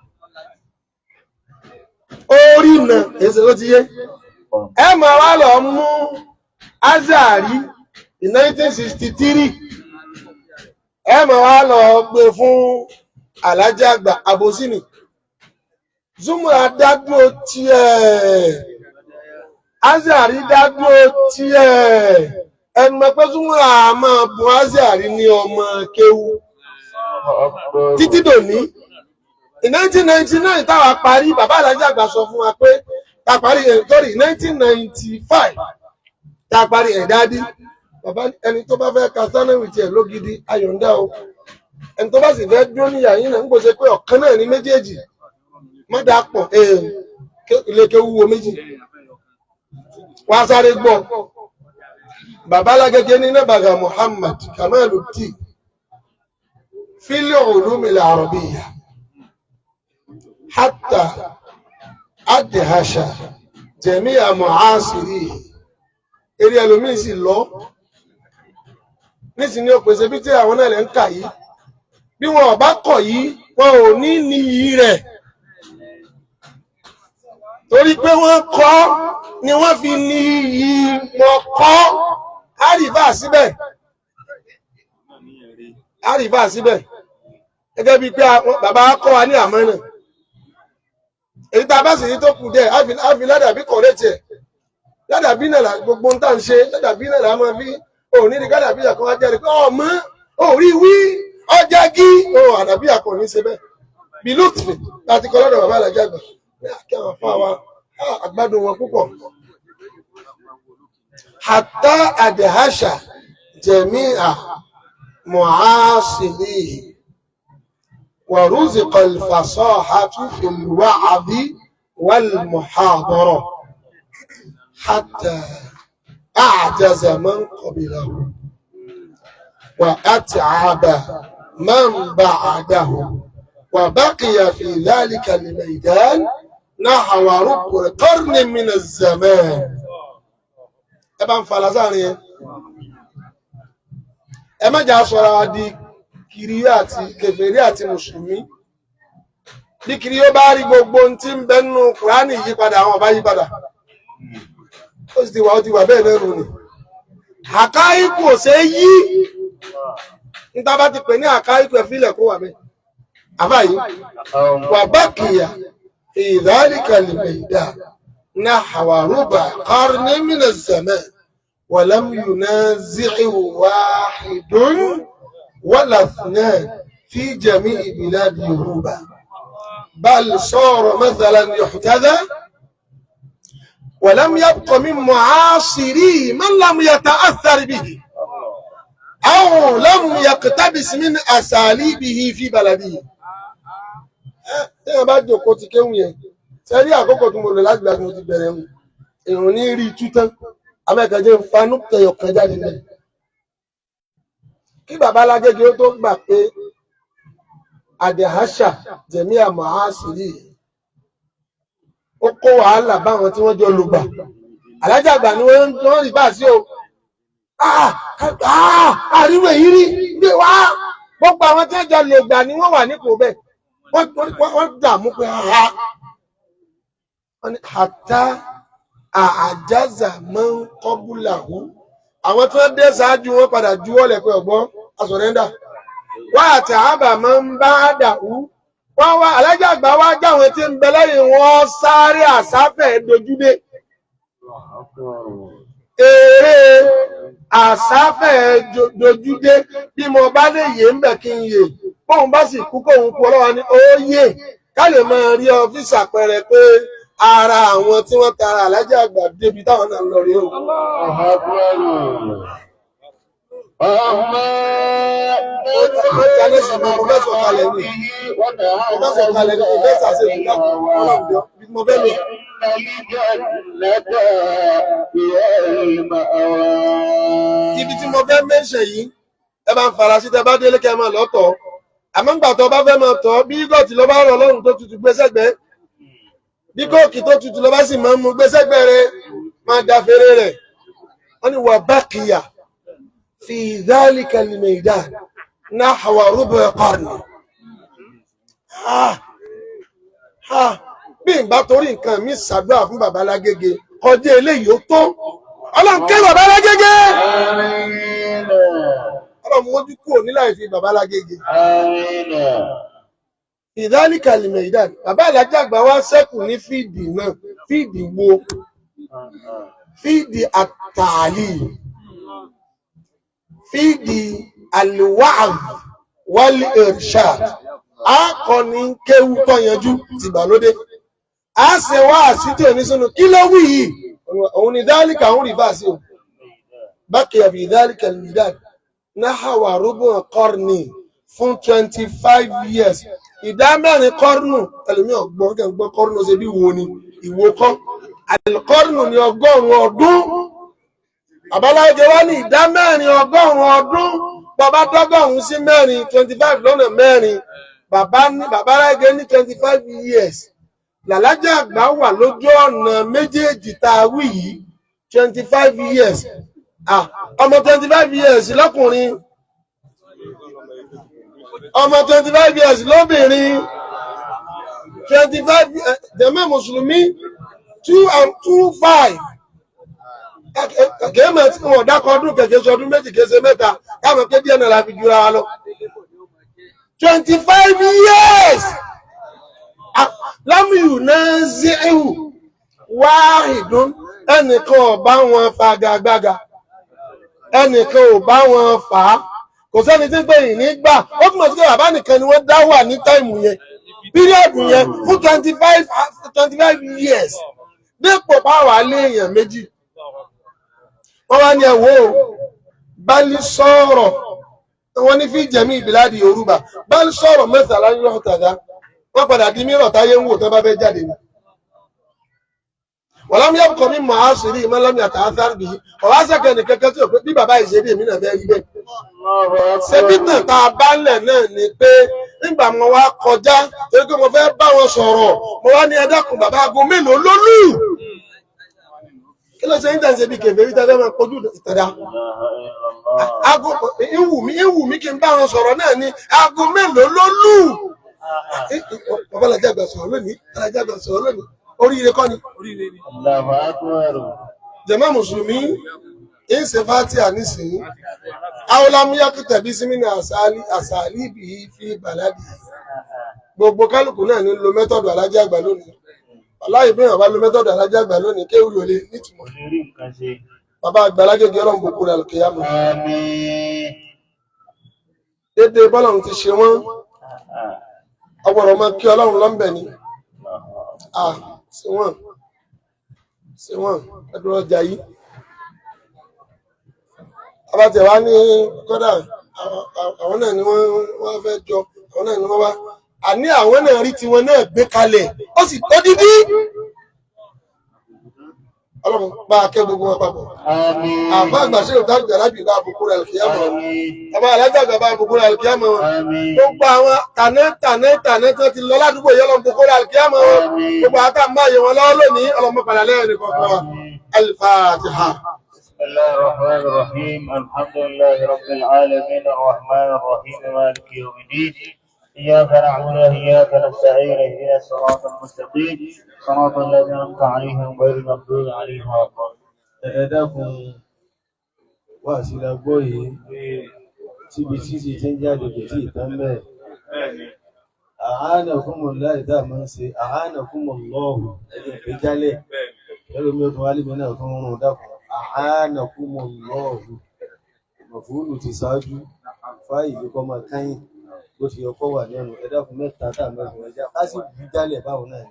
èsè ló ti yé ẹ máa wá lọ mú Azari in 1963 ẹ máa wá lọ gbé fún Alhaji Àgbà Abosini Zumura dádúró tiẹ̀ Azari dádúró tiẹ̀ ẹnu mọ̀ pé Zumura máa bu Azari ní ọmọ kéwú títí dòní in 1999 táwa parí bàbá Alhaji Àgbà sọ fún wa pé ta parí sorry 1995 ta parí ẹ̀dádí bàbá ẹni tó bá fẹ́ ka sánẹ́wì tiẹ̀ lógidi ayọ̀ǹda o ẹni tó bá sì fẹ́ dúró níyà yín náà ń gbọ́sẹ̀ pé ọ̀kan náà ní méjèèjì má dáa pọ̀ ilé kéwúwo méjì wá sáré gbọ́ bàbá alágége ní Nabaga Muhammad Kamaluddin fil ulumil arabiyya hatta adhasha jami'a mu'asiri eré ẹlòmíì sì lọ nísìnyí ó pèsè bí tí àwọn náà lè ń kà yìí bí wọn ò bá kọ̀ yìí wọn ò ní níyì rẹ̀ torí pé wọ́n kọ́ ni wọ́n fi níyì wọn kọ́ àríbà síbẹ̀ gẹ́gẹ́ bí pé bàbá kọ́ wa ní àmọ́ náà èyí tá a bá sì ní tó kù dẹ̀ àfi ládàbí kọ̀ọ̀rẹ́ tiẹ̀ ládàbí náà gbogbo ń tà ń ṣe ládàbí náà la máa fi òní ní ládàbí àkọ́ wá jẹ́rìí pé ọmọ orí wí ọjà gí àdàbí àkọ́ ní ṣe bẹ́ẹ̀ bí lóòtù láti kọ́ lọ́dọ̀ bàbá Alhaji Àgbà kí àwọn afọ àwa àgbádùn wọn púpọ̀ hatta adhasha jami'a mu'asirihi ورزق الفصاحة في الوعظ والمحاضرة حتى أعجز من قبله وأتعب من بعده وبقي في ذلك الميدان نحو ربع قرن من الزمان. Ẹbá ń fàlà sáàrin ẹ. Ẹ má jà sọ́ra wa di kiri àti kèfèrí àti mùsùlùmí. Bí kiri ó bá rí gbogbo ohun tí ń bẹ nínú Kùránì yípadà àwọn ọba yípadà. Ó sì ti wà bẹ́ẹ̀ lẹ́nu ni. Àkáíkù ò ṣe yí. Níta bá ti pè ní àkáíkù ẹ̀fílẹ̀ kó wà bẹ́ẹ̀. Àbáyé, wà bákìyà fi dhalika al-maydan nahwa ruba qarnin min az-zaman wa lam yunazi'hu wahidun wala ithnan fi jami'i bilad Yuruba bal sara mathalan yuhtadha wa lam yabqa min mu'asirihi man lam yata'athar bihi aw lam yaqtabis min asalibihi fi baladihi. Tẹ́yàn bá jòkó ti kéwù yẹn, sẹ́rí àkókò tí mo lò láti gbà tí mo ti bẹ̀rẹ̀ mu, èrò ní rí tútán, amẹ́kẹ̀jẹ́ ń fanú tẹ̀yọ̀ kan jáde lẹ̀. Kí bàbá Lágége ó tó gbà pé àdẹ̀háṣà jẹ̀mí àmọ́ àásìrí, ó kó wàhálà báwọn tí wọ́n jọ lùgbà. Alájà àgbà ni wọ́n rí bá sí o. Àríwẹ̀ yìí rí gbé wá. Gbogbo àwọn tí wọ́n jọ lùgbà ni wọ́n wà nípò bẹ́ẹ̀. Wọ́n dààmú pé àtà àjáza máa ń kọ́búlàwú. Àwọn tí wọ́n dé ṣáájú wọn padà juwọ́lẹ̀ pé ọ̀gbọ́n asọ̀rẹ́ndà. Wọ́n àti àbà máa ń bá dàwú. Wọ́n wá alájà àgbà wá jáwọn tí ń bẹ lẹ́yìn wọn sáré àsáfẹ́ dojúdé. Èrè àsáfẹ́ dojúdé bí mo bá lè yé ń bẹ̀ kí n yè. Bóun bá sì kú kóun kú ọlọ́wà ní óyè ká lè máa rí ọ́fíìsì àpẹẹrẹ pé ara àwọn tí wọ́n tara alájà àgbà débi táwọn náà lọ rí o. Ibi tí mo fẹ́ mẹ́ṣẹ̀ yìí, ẹ bá ń fara sí tẹ bá délé kẹ́ máa lọ́tọ̀. Àmọ́ ńgbà tó bá fẹ́ máa tọ́ bí gọ́ọ̀tì ló bá rọ̀ lọ́rùn tó tutù gbé sẹ́gbẹ́. Bí kóòkì tó tutù ló bá sì máa ń mú gbé sẹ́gbẹ́ rẹ̀ máa da fèrè rẹ̀. Wọ́n ní wà baqiya fi dhalika al-maydan nahwa rubu' qarn. Bí n bá torí nǹkan mi ṣàdúrà fún bàbá Lágége kọjá eléyìí ó tó. Ọlọ́run kẹ́ bàbá Lágége. Ọlọ́run mójú kúrò nílà ìfi bàbá Lágége. Fi dhalika al-maydan. Bàbá Alájà àgbà wá sẹ́kù ní fíìdì náà. Fíìdì wo? Fíìdì at-ta'lim. Fíìdì al-wa'z wal-irshad. Akọni kéwú tó yanjú tìgbàlódé. A ṣe wá àṣítì òní sínú kí ló wí yìí? Òun ni dhalika òun rí bá sí o. Baqiya fi dhalika al-maydan nahwa rubu' qarni fún 25 years. Ìdá mẹ́rin kọ́rùnù, ẹlòmí ọgbọ́n kẹ́gbọ́n kọ́rùnù ṣe bí wo ni, ìwò kọ́. Àlùkọ́rùnù ni 100 ọdún. Àbálágé wá ní ìdá mẹ́rin 100 ọdún. Bàbá dọ́gọ́rùn sí mẹ́rin, 25 lọ́nà mẹ́rin. Bàbá Lágé ní 25 years. Làlájà àgbà wà lójú ọ̀nà méjèèjì tá a wí yìí, 25 years. Ọmọ 25 years lọ́kùnrin. Ọmọ 25 years lóbìnrin. 25 jẹ́mẹ́ Mùsùlùmí 2 and 25. Kèémẹ̀ tí wọ́n dákọ̀ ọdún kẹ̀kẹ́ sọdún méjì kése mẹ́ta káàmọ̀ pé díẹ̀ náà la fi jura wa lọ. 25 years. Lámìyù náà zí ẹ̀hù wáhìdún ẹnìkan ò bá wọn fagagbága. Ẹnìkan ò bá wọn fà á. Kò sẹ́ni tí ń pè yìí nígbà. Ó túnmọ̀ sí pé bàbá nìkan ni wọ́n dá wà ní táìmù yẹn. Píríọ̀dù yẹn fún 25 years. Dípò báwà lé èèyàn méjì. Wọ́n wá ní ẹ̀wọ́ bálí sọ̀rọ̀ wọ́n ní fi jẹ̀mí ìbíládì Yorùbá bá ń sọ̀rọ̀ mẹ́tàlá ń yọ̀ tàdá wọ́n padà di mírọ̀ táyé ń wò tó bá fẹ́ jáde ní. wọ́n lámú yàtọ̀ mi mọ̀ á sì rí ìmọ̀ lámú yàtọ̀ ásáàrì bìí ọ̀rọ̀ àṣẹkẹ́ nìkan kan tí ò pé bí bàbá ìṣèdí èmi náà fẹ́ rí bẹ́ẹ̀. ṣebí tàn tá a bá lẹ̀ náà ni pé nígbà mo wá kọjá torí pé mo fẹ́ bá wọn sọ̀rọ̀ mo wá ní ẹ dákun bàbá aago mélòó ló lù. kí ló ṣe ń tẹ̀sẹ̀ bí kèfèrí tẹ́lẹ̀ máa kojú ìtẹ̀dá. aago ìwù mí kí n bá wọn sọ̀rọ̀ náà ni aago mélòó ló lù. bàbá alájà àgbà sọ̀rọ̀ lónìí alájà àgbà sọ̀rọ̀ lónìí oríire kọ́ ni. jàmá mùsùlùmí ń ṣe fátíà nísìnyí aolamiyaki tẹ̀bí símínà àṣàlì bí i fi bàládì gbogbo kálukú náà ní lo mẹ́tọ̀dù alájà àgbà lónìí aláì bí wọ́n bá lo mẹ́tọ̀dù alájà àgbà lónìí kéwù lólè nítumọ̀ bàbá àgbàlá gẹ́gẹ́ ọlọ́run gbogbo rẹ̀ kìí àmọ́ dédé bọ́lọ̀run ti ṣe wọ́n ọgbọ̀rọ̀ máa kí ọlọ́run lọ́mbẹ̀ ni sí wọ́n ẹdùn ọjà yìí abájẹ̀ wá ní kọ́dà àwọn náà ni wọ́n fẹ́ jọ àwọn náà ni wọ́n wá àní àwọn náà rí tiwọn náà gbé kalẹ̀ ó sì tó dídí ọlọ́run bá akẹ́ gbogbo wọn papọ̀ àbá àgbàṣe òtá gbàlábì bá àbùkù rẹ̀ kìíyàmọ̀ ọba alájàgbà bá àbùkù rẹ̀ kìíyàmọ̀ gbogbo àwọn tànẹ́ tó ti lọ ládùúgbò yẹn lọ́n bùkù rẹ̀ kìíyàmọ̀ gbogbo àtàmbáyé wọn lọ́wọ́ lónìí ọlọ́mọ padà lẹ́yìn nìkan fún wa Al-Fatiha. بسم الله الرحمن الرحيم الحمد لله رب العالمين الرحمن الرحيم مالك يوم الدين إياك نعبد وإياك نستعين اهدنا الصراط المستقيم صراط الذين أنعمت عليهم غير المغضوب عليهم ولا الضالين. ẹ dákun wá sí la gbọ́ yìí síbi títí tí ń jáde kò tí ì tán bẹ́ẹ̀. àánàkúmọ̀lá ìdá máa ń ṣe àánàkúmọ̀lọ́ọ̀hù ẹni pé jálẹ̀ ẹlòmí ọdún alẹ́mí náà tó ń rún dákun àánàkúmọ̀lọ́ọ̀hù mọ̀fúrú ti ṣáájú fáìlì kọ́ máa káyìn bó ti yọ kọ́ wà lẹ́nu ẹ dákun mẹ́ta tá a mẹ́fún ẹja ká sì bí jálẹ̀ báwọn náà ni.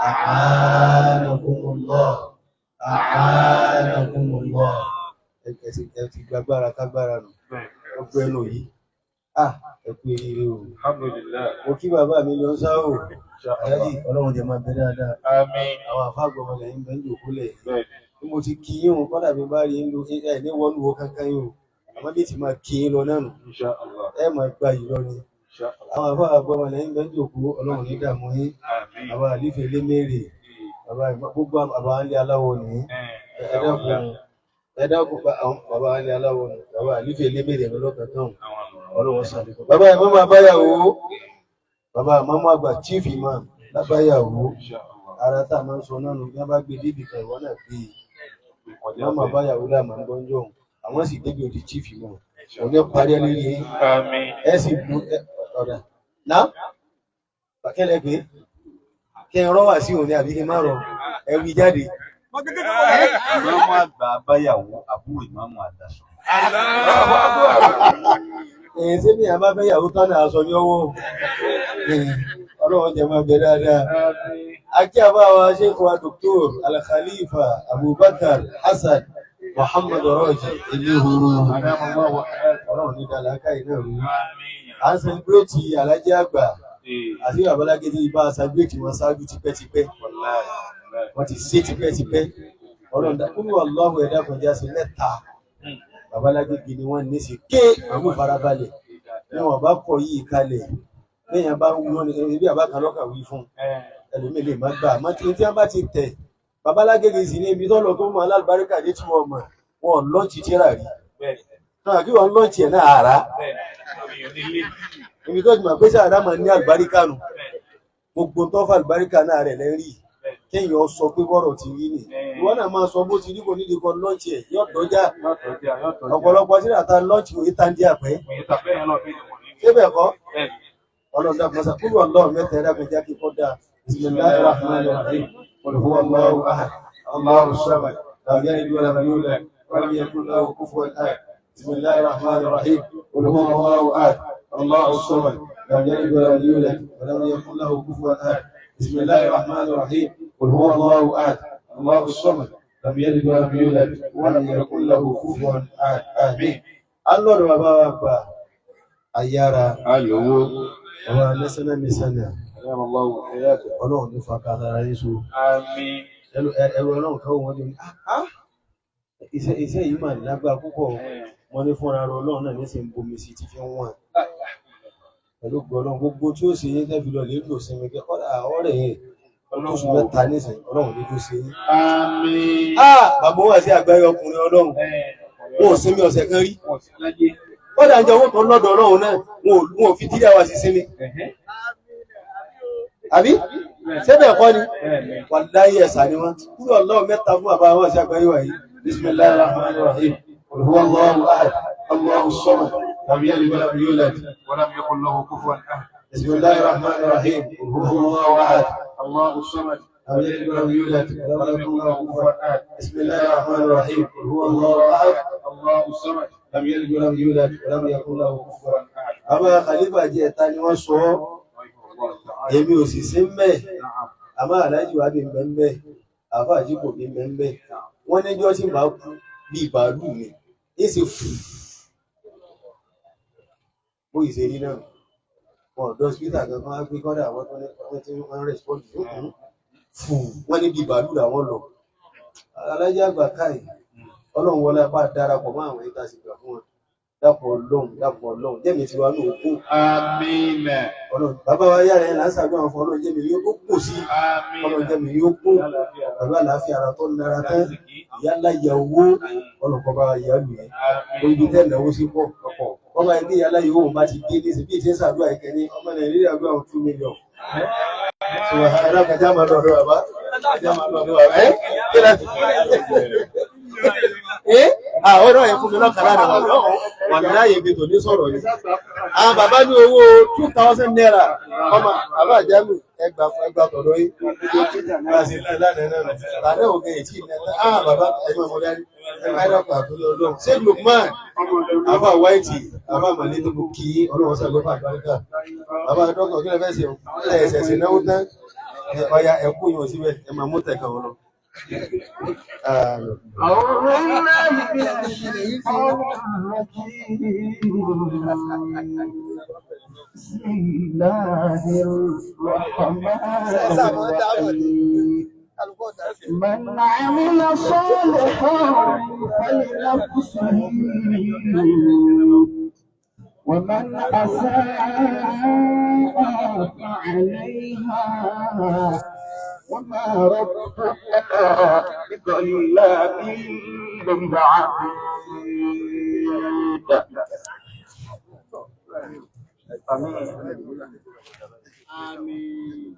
àánàkúmọ̀lọ́ ẹ ti gbàgbára kágbára nù ọgbẹ́ ẹnu yìí ẹ kú eré o mo kí bàbá mi lọ sáwò aláàjì ọlọ́run jẹ máa bẹ dáadáa àwọn àfáàgbọ̀mọ̀ lẹ́yìn bẹ́ẹ̀ ń jòkólẹ̀ bí mo ti kí yín o kọ́dà bí bá rí ń lo ẹ ní wọ́n wo kankan yín o àmọ́ bí ti máa kí yín lọ náà nù ẹ máa gba yìí lọ ni àwọn àfáàgbọ̀mọ̀ lẹ́yìn bẹ́ẹ̀ ń jòkó ọlọ́run ní dààmú yín bàbá àlífẹ́ lémèrè bàbá gbogbo bàbá alẹ́ aláwọ̀ ní ẹ dákun bàbá alẹ́ aláwọ̀ ní bàbá àlífẹ́ lémèrè lọ́kàn ọlọ́run sàlẹ̀kọ̀ bàbá ẹ̀ mọ́ máa báyàwó bàbá àmọ́mọ́ àgbà chief imam lábáyàwó ara tá a máa ń sọ náà nù bí wọ́n bá gbé débi kan ìwọ náà gbé wọ́n máa báyàwó láàmà ń gbọ́njọ́ àwọn sì débi òdi chief imam òun ní parí ẹ lórí ẹ sì bú ọ̀dà náà bàkẹ́lẹ̀ pé kí n rọ́ wà sí òun ní àbí kí n má rọ ẹ wí jáde. ìmáàmù àgbà báyàwó àbúrò ìmáàmù àgbà sọ. Ṣé bí àbá fẹ́ yàwó tán náà sọ ní ọwọ́ ọlọ́run jẹ máa bẹ dáadáa. Akí àbá wa Sheikh wa Dr. Al-Khalifa Abubakar Hassan Muhammad Raji Elehoro. Ọlọ́run ní dáadáa iná rú. À ń sẹlẹ̀bírẹ́tì Alájẹ́ àgbà àti Babalágédé ibà sàgbéètì wọn ṣáájú tipẹ́tipẹ́. Wọ́n ti ṣe tipẹ́tipẹ́. Ọlọ́run dákúrú ọlọ́run ẹ̀dá kọjá sí mẹ́ta. Babalágége ni wọ́n ní sí ké àwọn ìfarabalẹ̀ ní wọ́n bá kọ yìí kalẹ̀ lẹ́yìn bá wọ́n ní ẹbí àbákan lọ́kà wí fún ẹlòmí lè má gbà má tí wọ́n bá ti tẹ̀ Babalágége sí ní ibi tọ́lọ tó mọ alábàríkà dé tí wọ́n mọ̀ wọ́n lọ́ọ̀tì tíra rí náà kí wọ́n lọ́ọ̀tì ẹ̀ náà àrá ibi tó ti mọ̀ pé sáà dámọ̀ ní àlùbáríkà nù gbogbo tó fà àlùbáríkà náà rẹ̀ lẹ́rìí kéèyàn sọ pé bọ́rọ̀ ti rí nì ìwọ náà máa sọ bó ti rí kò nídìí kan lọ́ọ̀tì ẹ̀ yóò dọ́jà ọ̀pọ̀lọpọ̀ sí àtà lọ́ọ̀tì òye tá ń dí àpẹ́ síbẹ̀ kọ́ ọlọ́dà mọ́sá kúrò ọlọ́run mẹ́ta ẹ̀dá gbẹjá kí kọ́ dáa bismillahir rahmanir rahim qul huwa Allahu ahad Allahu samad lam yalid wa lam yulad wa lam yakul lahu kufuwan ahad bismillahir rahmanir rahim qul huwa Allahu ahad Allahu samad lam yalid wa lam yulad wa lam yakul lahu kufuwan ahad bismillahir rahmanir rahim قل هو الله أحد الله الصمد لم يلد ولم يولد ولم يكن له كفوا أحد آمين. الله bàbá wa gbà ayára alówó ọ̀rọ̀ lẹ́sẹ̀nà mẹ́sẹ̀nà ọlọ́run ní fàkàtàrà yíṣù ẹ̀rọ ọlọ́run káwọ́ wọn ní iṣẹ́ yìí mà lágbà púpọ̀ wọ́n ní fúnra ọlọ́run náà lẹ́sẹ̀ ń bomi sí ti fi wọ́n pẹ̀lú gbọ́lọ́run gbogbo tí ó ṣe yé tẹ́fi lọ lè lò sí mi kẹ́ ọ̀rẹ́ yẹn oṣù mẹ́ta nísìn ọlọ́run ní tó ṣe yé. Bàbá wà sí àgbáyé ọkùnrin ọlọ́run wọn ò sinmi ọ̀sẹ̀ kan rí kọ́dà ń jẹ owó kan lọ́dọ̀ ọlọ́run náà wọn ò fi 3 hours sí sinmi àbí sẹ́bẹ̀ ẹ̀kọ́ ni wà láyé ẹ̀sà ni wọ́n kúrò ọlọ́run mẹ́ta fún bàbá wọn sí àgbáyé wà yìí bismillahir rahmanir rahim qul huwallahu ahad allahus samad lam yalid walam yulad walam yakul lahu kufuwan ahad bismillahir rahmanir rahim qul huwallahu ahad allahus samad lam yalid walam yulad walam yakul lahu kufuwan ahad bismillahir rahmanir rahim qul huwallahu ahad allahus samad lam yalid walam yulad walam yakul lahu kufuwan ahad. Bàbá Khalifa jẹ́ ẹ̀ta ni wọ́n sọ èmi ò sì sí mẹ́ àmọ́ aláàjì wà bí mẹ́mẹ́ àfá àjíkò bí mẹ́mẹ́ wọ́n níjọ́ tí bá kú bí ìbàlú mi ní sí bó ìṣe rí náà wọ́n ọ̀dọ́ hospital kankan á gbé kọ́dà àwọn tó ní wọ́n respond wọ́n ní bí ìbàlú làwọn lọ aláàjì àgbà káì ọlọ́run wọlé apá darapọ̀ mọ́ àwọn ìta sì gbà fún wọn dápọ̀ ọlọ́run jẹ́mi ti wá ní òkú. Àmín. Ọlọ́run bàbá wa yára ẹ̀ lásàgbà àwọn fún ọlọ́run jẹ́mi yóò kó sí ọlọ́run jẹ́mi yóò kó pẹ̀lú àlàáfíà ara tó nara tán ìyálà ìyá owó ọlọ́pọ̀ bá ìyá lù ẹ́ orí tẹ́ ìnáwó sí pọ̀ wọ́n máa ní ìyálà ìyá owó bá ti dé ní ìsìnkú ìṣẹ́ sàdúrà ìkẹ́ni ọmọ Nàìjíríà gbé àwọn 2 million. Alákàjá máa lọ́dọ̀ bàbá àwọn ọ̀rọ̀ ẹ̀kùn mi lọ́kàrá rẹ̀ wà láyé ibi tò ní sọ̀rọ̀ yìí. Àwọn bàbá ní owó 2,000 naira ọmọ àbá àjálù ẹgbà tọ̀dọ̀ yìí. Tàbí òkè ìtì ìnẹ́ta, bàbá ẹgbẹ́ ọmọdárí, ẹgbẹ́ àtúlẹ̀ ọlọ́run. Ṣé Lukman, àbá Whitey, àbá Màlẹ́ tó kú kí ọlọ́run sàgbẹ́fà àgbáríkà. Bàbá dọ́kọ̀ kí lẹ fẹ́ ṣe ẹ̀ṣẹ̀ṣẹ̀ náwó tán, ọya ẹkú yóò síbẹ̀, ẹ máa mú tẹ̀kàn ọlọ́. بسم الله الرحمن الرحيم من عمل صالحا فلنفسه ومن أساء فعليها وما ربك بظلام للعبيد.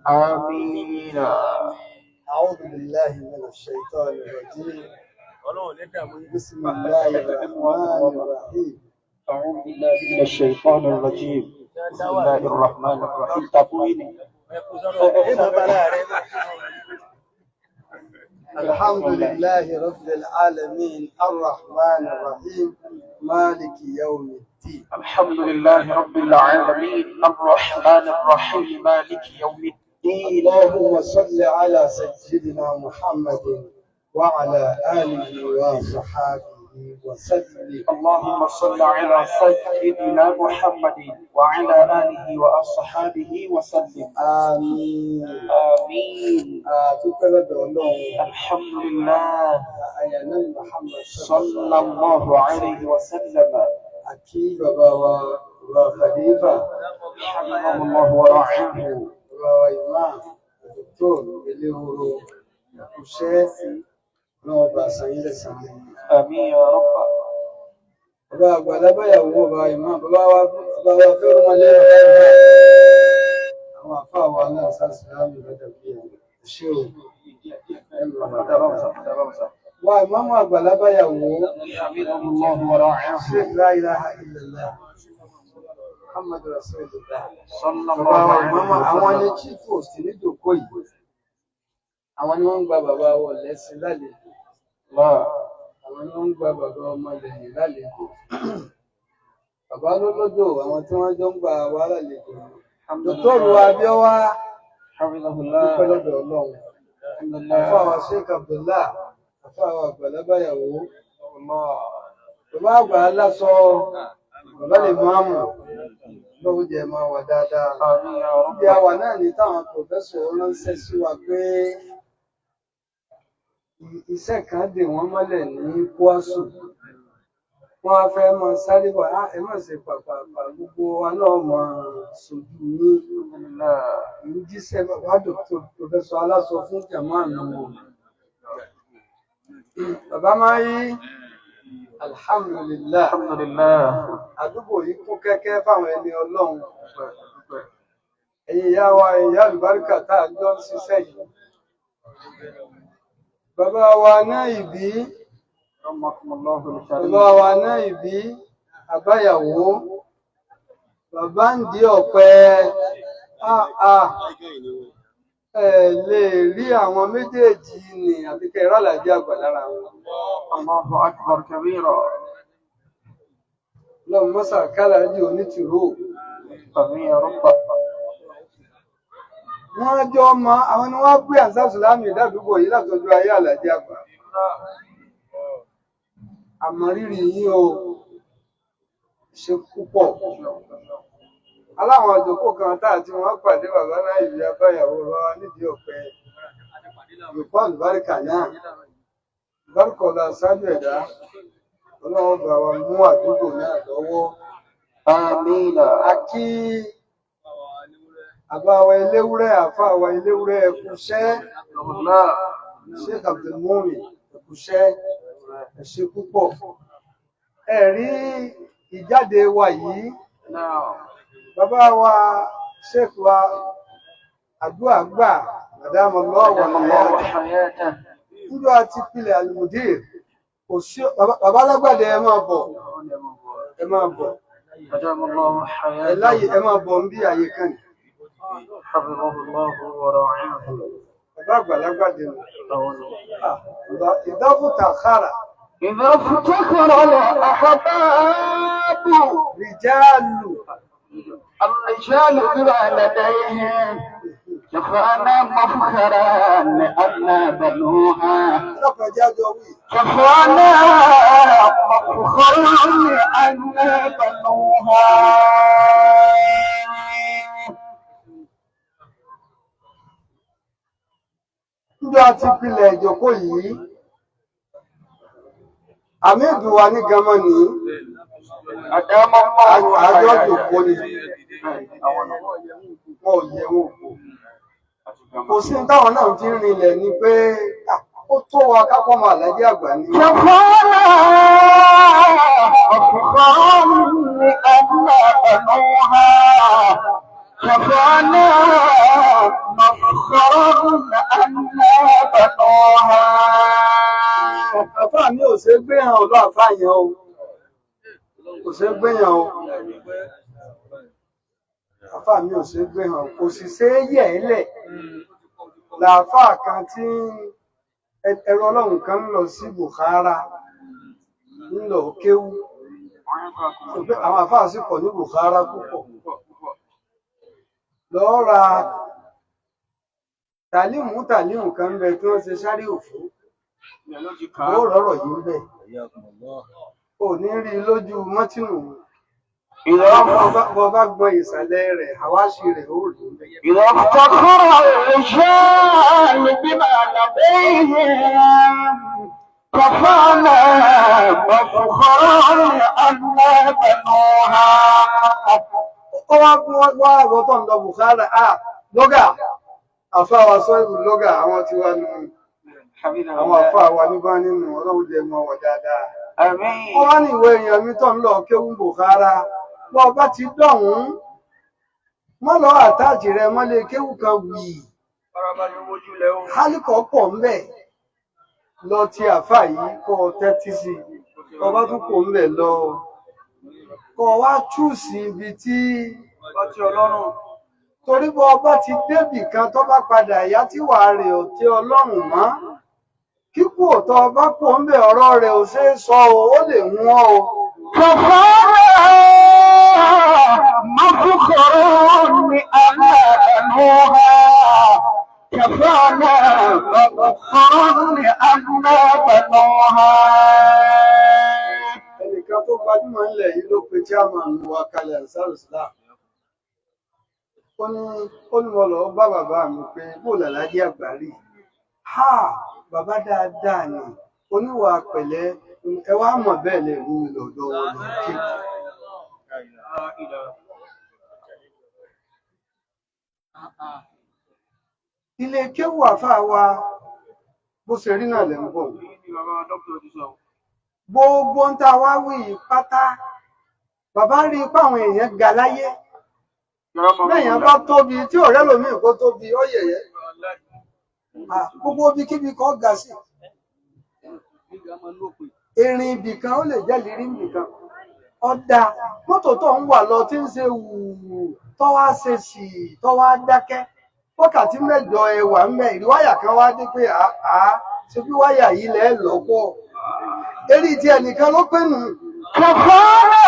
آمين. أعوذ بالله من الشيطان الرجيم. بسم الله الرحمن الرحيم. أعوذ بالله من الشيطان الرجيم. بسم الله الرحمن الرحيم. الحمد لله رب العالمين الرحمن الرحيم مالك يوم الدين. الحمد لله رب العالمين الرحمن الرحيم مالك يوم الدين. اللهم صل على سيدنا محمد وعلى آله وصحبه وسلم. اللهم صل على سيدنا محمد وعلى آله وأصحابه وسلم. آمين. آمين. الحمد لله محمد صلى الله عليه وسلم. أكيد بابا وخليفة حفظه الله ورعاه. بابا إمام الدكتور اللي الشيخ نوبة سيد السمين. آمين يا رب. Bàbá àgbàlábáyàwó bàbá ìmọ̀ bàbá wa fẹ́rù mọ́ lẹ́rọ àwọn àfáà wa náà sáàsìláàmì lọ́dọ̀ bí i ṣe ò wà ìmọ̀mọ̀ àgbàlábáyàwó ṣe láìláha ìlàlá Muhammadu Rasulullah àwọn ní chief post ní jòkó yìí àwọn ni wọ́n ń gba bàbá wọ̀ lẹ́sìn lálejò àwọn ni wọ́n ń gba bàbá ọmọ lẹ́yìn lálejò bàbá lọ́lọ́dọ̀ àwọn tí wọ́n jọ ń gba wà lálejò dòtòrò Abíọ́wá dúpẹ́ lọ́dọ̀ Ọlọ́run àfọ àwọn Sheikh Abdullah àfáà àgbàlábáyàwó bàbá àgbà aláṣọ bàbá lè máa mọ̀ lọ́wọ́ jẹ́ máa wà dáadáa. Bí a wà náà ní táwọn pòfẹ́sọ̀ ránṣẹ́ sí wa pé iṣẹ́ kan dè wọ́n mọ́lẹ̀ ní Kwásù. Wọ́n á fẹ́ mọ sáré wà ẹ má ṣe pàpàpà gbogbo wa náà mọ̀ sojú ní jíṣẹ́ bàbá dòkítà pòfẹ́sọ̀ aláṣọ fún jàmáà náà. Bàbá máa yí alhamdulillah àdúgbò yìí kún kẹ́kẹ́ fáwọn ẹni Ọlọ́run. Ẹ̀yin ìyá wa ìyá àlùbáríkà tá a jọ ń ṣiṣẹ́ yìí. Bàbá wa náà ìbí àbáyàwó bàbá ń di ọ̀pẹ lè rí àwọn méjèèjì ní àbíkẹ́ ìrọ̀làjì àgbà lára wọn. Allahu akbar kabira. Lọ́mọ mọ́sà kálàájì onítìró. Wọ́n jọ mọ àwọn ni wọ́n gbé àṣàṣùlámì ìdádúgbò yìí látọjú ayé àlàjì àgbà. Àmọ̀rírì yín o ṣe púpọ̀. Aláwọn àjòkó kan táà tí wọ́n pàdé bàbá náà ìlú abáyàwó wa nídìí ọ̀pẹ. Yorùbá àlùbáríkà náà. Bárúkọ la ṣáájú ẹ̀dá. Ọlọ́run bá wa mú àdúgbò náà lọ́wọ́. Àmín. A kí àbáwa eléwúrẹ́ àfáàwa eléwúrẹ́ ẹkùṣẹ́. Sheikh Abdulmumin ẹkùṣẹ́ ẹ̀ṣẹ́ púpọ̀. Ẹ̀rí ìjáde wa yìí. Bàbá wa Sheikh wa àdúrà gbà Adamallahu hayata. Níjọ́ àti pilẹ̀ Al-Mudir, kò sí bàbá alágbàdẹ ẹ máa bọ̀. Ẹ máa bọ̀. Ẹ láyé ẹ máa bọ̀ ń bí àyè kan. Bàbá àgbà alágbàdẹ nù. Ìdáfùtà kára. إذا افتخر الأحباب الرجال بولديهم كفانا مفخرا لأننا بنوها كفانا مفخرا لأننا بنوها. Níjọ́ àti pilẹ̀ ìjókòó yìí, Àmídù wa ní Gamọ́ ní àjọ ìjòkó ni wọ́n yẹ wọn kò. Kò sí táwọn náà fi rinlẹ̀ ni pé ó tó wa kápọ̀ mọ́ àlájẹ́ àgbà ní. Ṣọ̀fọ́nà ọ̀fọ̀fọ́n ní ẹgbẹ́ ẹ̀lọ́wọ́ ṣọ̀fọ́nà ọ̀fọ̀fọ́n ní ẹgbẹ́ ẹ̀lọ́wọ́. Àfáà mi ò ṣe gbé hàn ọ̀dọ́ àfáà yẹn o. Kò ṣe gbé hàn o. Àfáà mi ò ṣe gbé hàn. Kò sì ṣe yẹ̀ ẹ́ lẹ̀. Làáfáà kan tí ẹrú Ọlọ́run kan ń lọ sí Bukhara ń lọ kéwú. Àwọn àfáà sì pọ̀ ní Bukhara púpọ̀. Lọ́ọ́ ra tàlímù kan ń bẹ tí wọ́n ṣe sáré òfó. Ó rọ̀rọ̀ yìí bẹ̀. Ò ní rí lójú mọ́tínù. Bọ́ bá gbọ́n ìsàlẹ̀ rẹ̀, àwáṣí rẹ̀ ó rí bẹ̀. إذا افتخر الرجال بما لديهم كفانا مفخرا لأننا بنوها. Ó wá fún wá àgọ́tọ̀ ń lọ Bukhara. Lọ́gà, àfáà sọ ìlú lọ́gà àwọn tí wá nù. Àwọn àfáà wa ní bá nínú Ọlọ́run jẹ mọ́ wọ̀ dáadáa. Wọ́n wá ní ìwé èèyàn mi tọ́ ń lọ kéwú Bukhara. Bọ́ bá ti dọ̀hún, mọ́ lọ àtàjì rẹ mọ́lé kéwú kan wì. Hálíkọ̀ pọ̀ ń bẹ̀. Lọ ti àfáà yìí kọ́ tẹ́tí sí. Kọ́ bá tún kò ń bẹ̀ lọ. Kọ́ wá chúùsì ibi tí ọtí Ọlọ́run. Torí bọ́ ọba ti débì kan tó bá padà ìyá tí wà rẹ̀ ò tí Ọlọ́run mọ́. Kíkú òtọ́ ọba kò ń bẹ̀ ọ̀rọ̀ rẹ̀ ò ṣe é sọ ó lè mú ọ o. مفخر لأننا بنوها كفانا فقرا لأننا بنوها. Ẹnìkan tó gbajúmọ̀ ńlẹ̀ yìí ló pe chairman wa kalẹ̀ Ansarudeen. Ó ní mo lọ bá bàbá mi pé bó làlájí àgbà rí. Bàbá dáadáa ni oníwà pẹ̀lẹ́ ẹ wá mọ̀ bẹ́ẹ̀ lè rú mi lọ́dọ̀ wọn lọ kí. Ilé kéwù àfáà wa bó ṣe rí náà lẹ́ ń bọ̀. Gbogbo ń ta wá wí pátá bàbá rí ipá àwọn èèyàn ga láyé. Lẹ́yìn bá tóbi tí ọ̀rẹ́ lòmíì kó tóbi ó yẹ̀yẹ́. Gbogbo bí kíbi kan ga sí. Erin ibì kan ó lè jẹ́ lírí ibì kan. Ọ̀dà mọ́tò tó ń wà lọ tí ń ṣe wùwù tó wá ṣe sì tó wá dákẹ́. Wákàtí mẹ́jọ ẹwà ń bẹ ìrìwáyà kan wá dé pé ṣe bí wáyà yìí lẹ́ lọ́pọ̀. Eré tí ẹnìkan ló pè nù. كفانا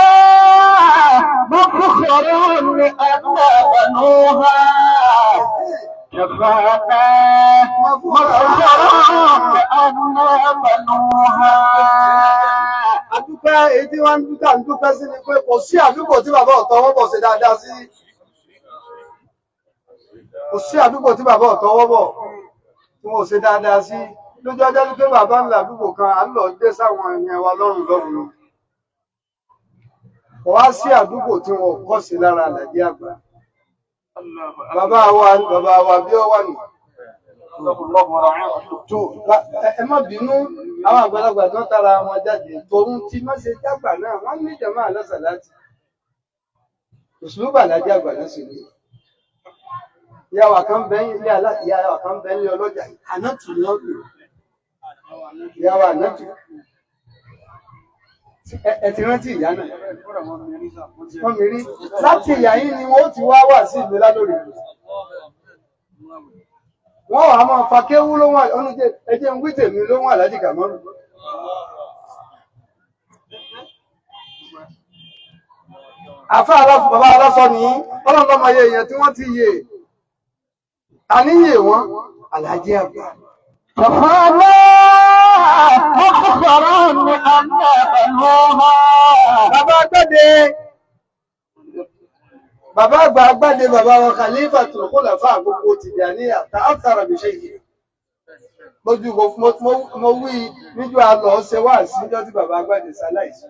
مفخرا لأننا بنوها. كفانا مفخرا لأننا بنوها. Àdúpẹ́ èyí tí wọ́n ń dúpẹ́ sí ni pé kò sí àdúgbò tí bàbá ọ̀tọ́wọ́ bọ̀ ṣe dáadáa sí. Kò sí àdúgbò tí bàbá ọ̀tọ́wọ́ bọ̀ tí wọ́n ṣe dáadáa sí. Lójú ọjọ́ ní pé bàbá ńlá àdúgbò kan à ń lọ dé sáwọn èèyàn wa lọ́rùn lọ́rùn. Kò wá sí àdúgbò tí wọ́n kọ́ sí lára Àlàjí àgbà. Bàbá wa bí ó wà nù. Ẹ má bínú àwọn àgbàlagbà tó tara wọn jáde torún tí má ṣe jágbà náà wọ́n ní jàmá àlọ́sà láti. Òṣùlùbà Àlàjí àgbà náà sì rí. Ìyàwó kan bẹ́yìn ilé ìyàwó kan bẹ́yìn ọlọ́jà ànátù ni wọ́n pè. Ìyàwó ànátù. Ẹ ti rántí ìyá náà. Wọ́n mi rí. Láti ìyá yìí ni wọ́n ti wá wà sí ìlú lálórí. Wọ́n wà máa fa kéwú ló wà ọ́nùjẹ́ ẹjẹ́ ń wí tèmi ló wà Àlàjí Kàmọ́rù. Àfá bàbá aláṣọ ní ọlọ́lọ́mọ ayé èèyàn tí wọ́n ti yè. Àníyè wọn Àlàjí àgbà. كفانا مفخرا لأننا بنوها. Bàbá àgbà agbáde bàbá wa Khalifatul Khulafa gbogbo Tìjàníyà ta'athara bi shay'in. Mo wí níjọ́ àlọ́ ṣe wá síjọ́ tí bàbá agbáde ṣaláìsí.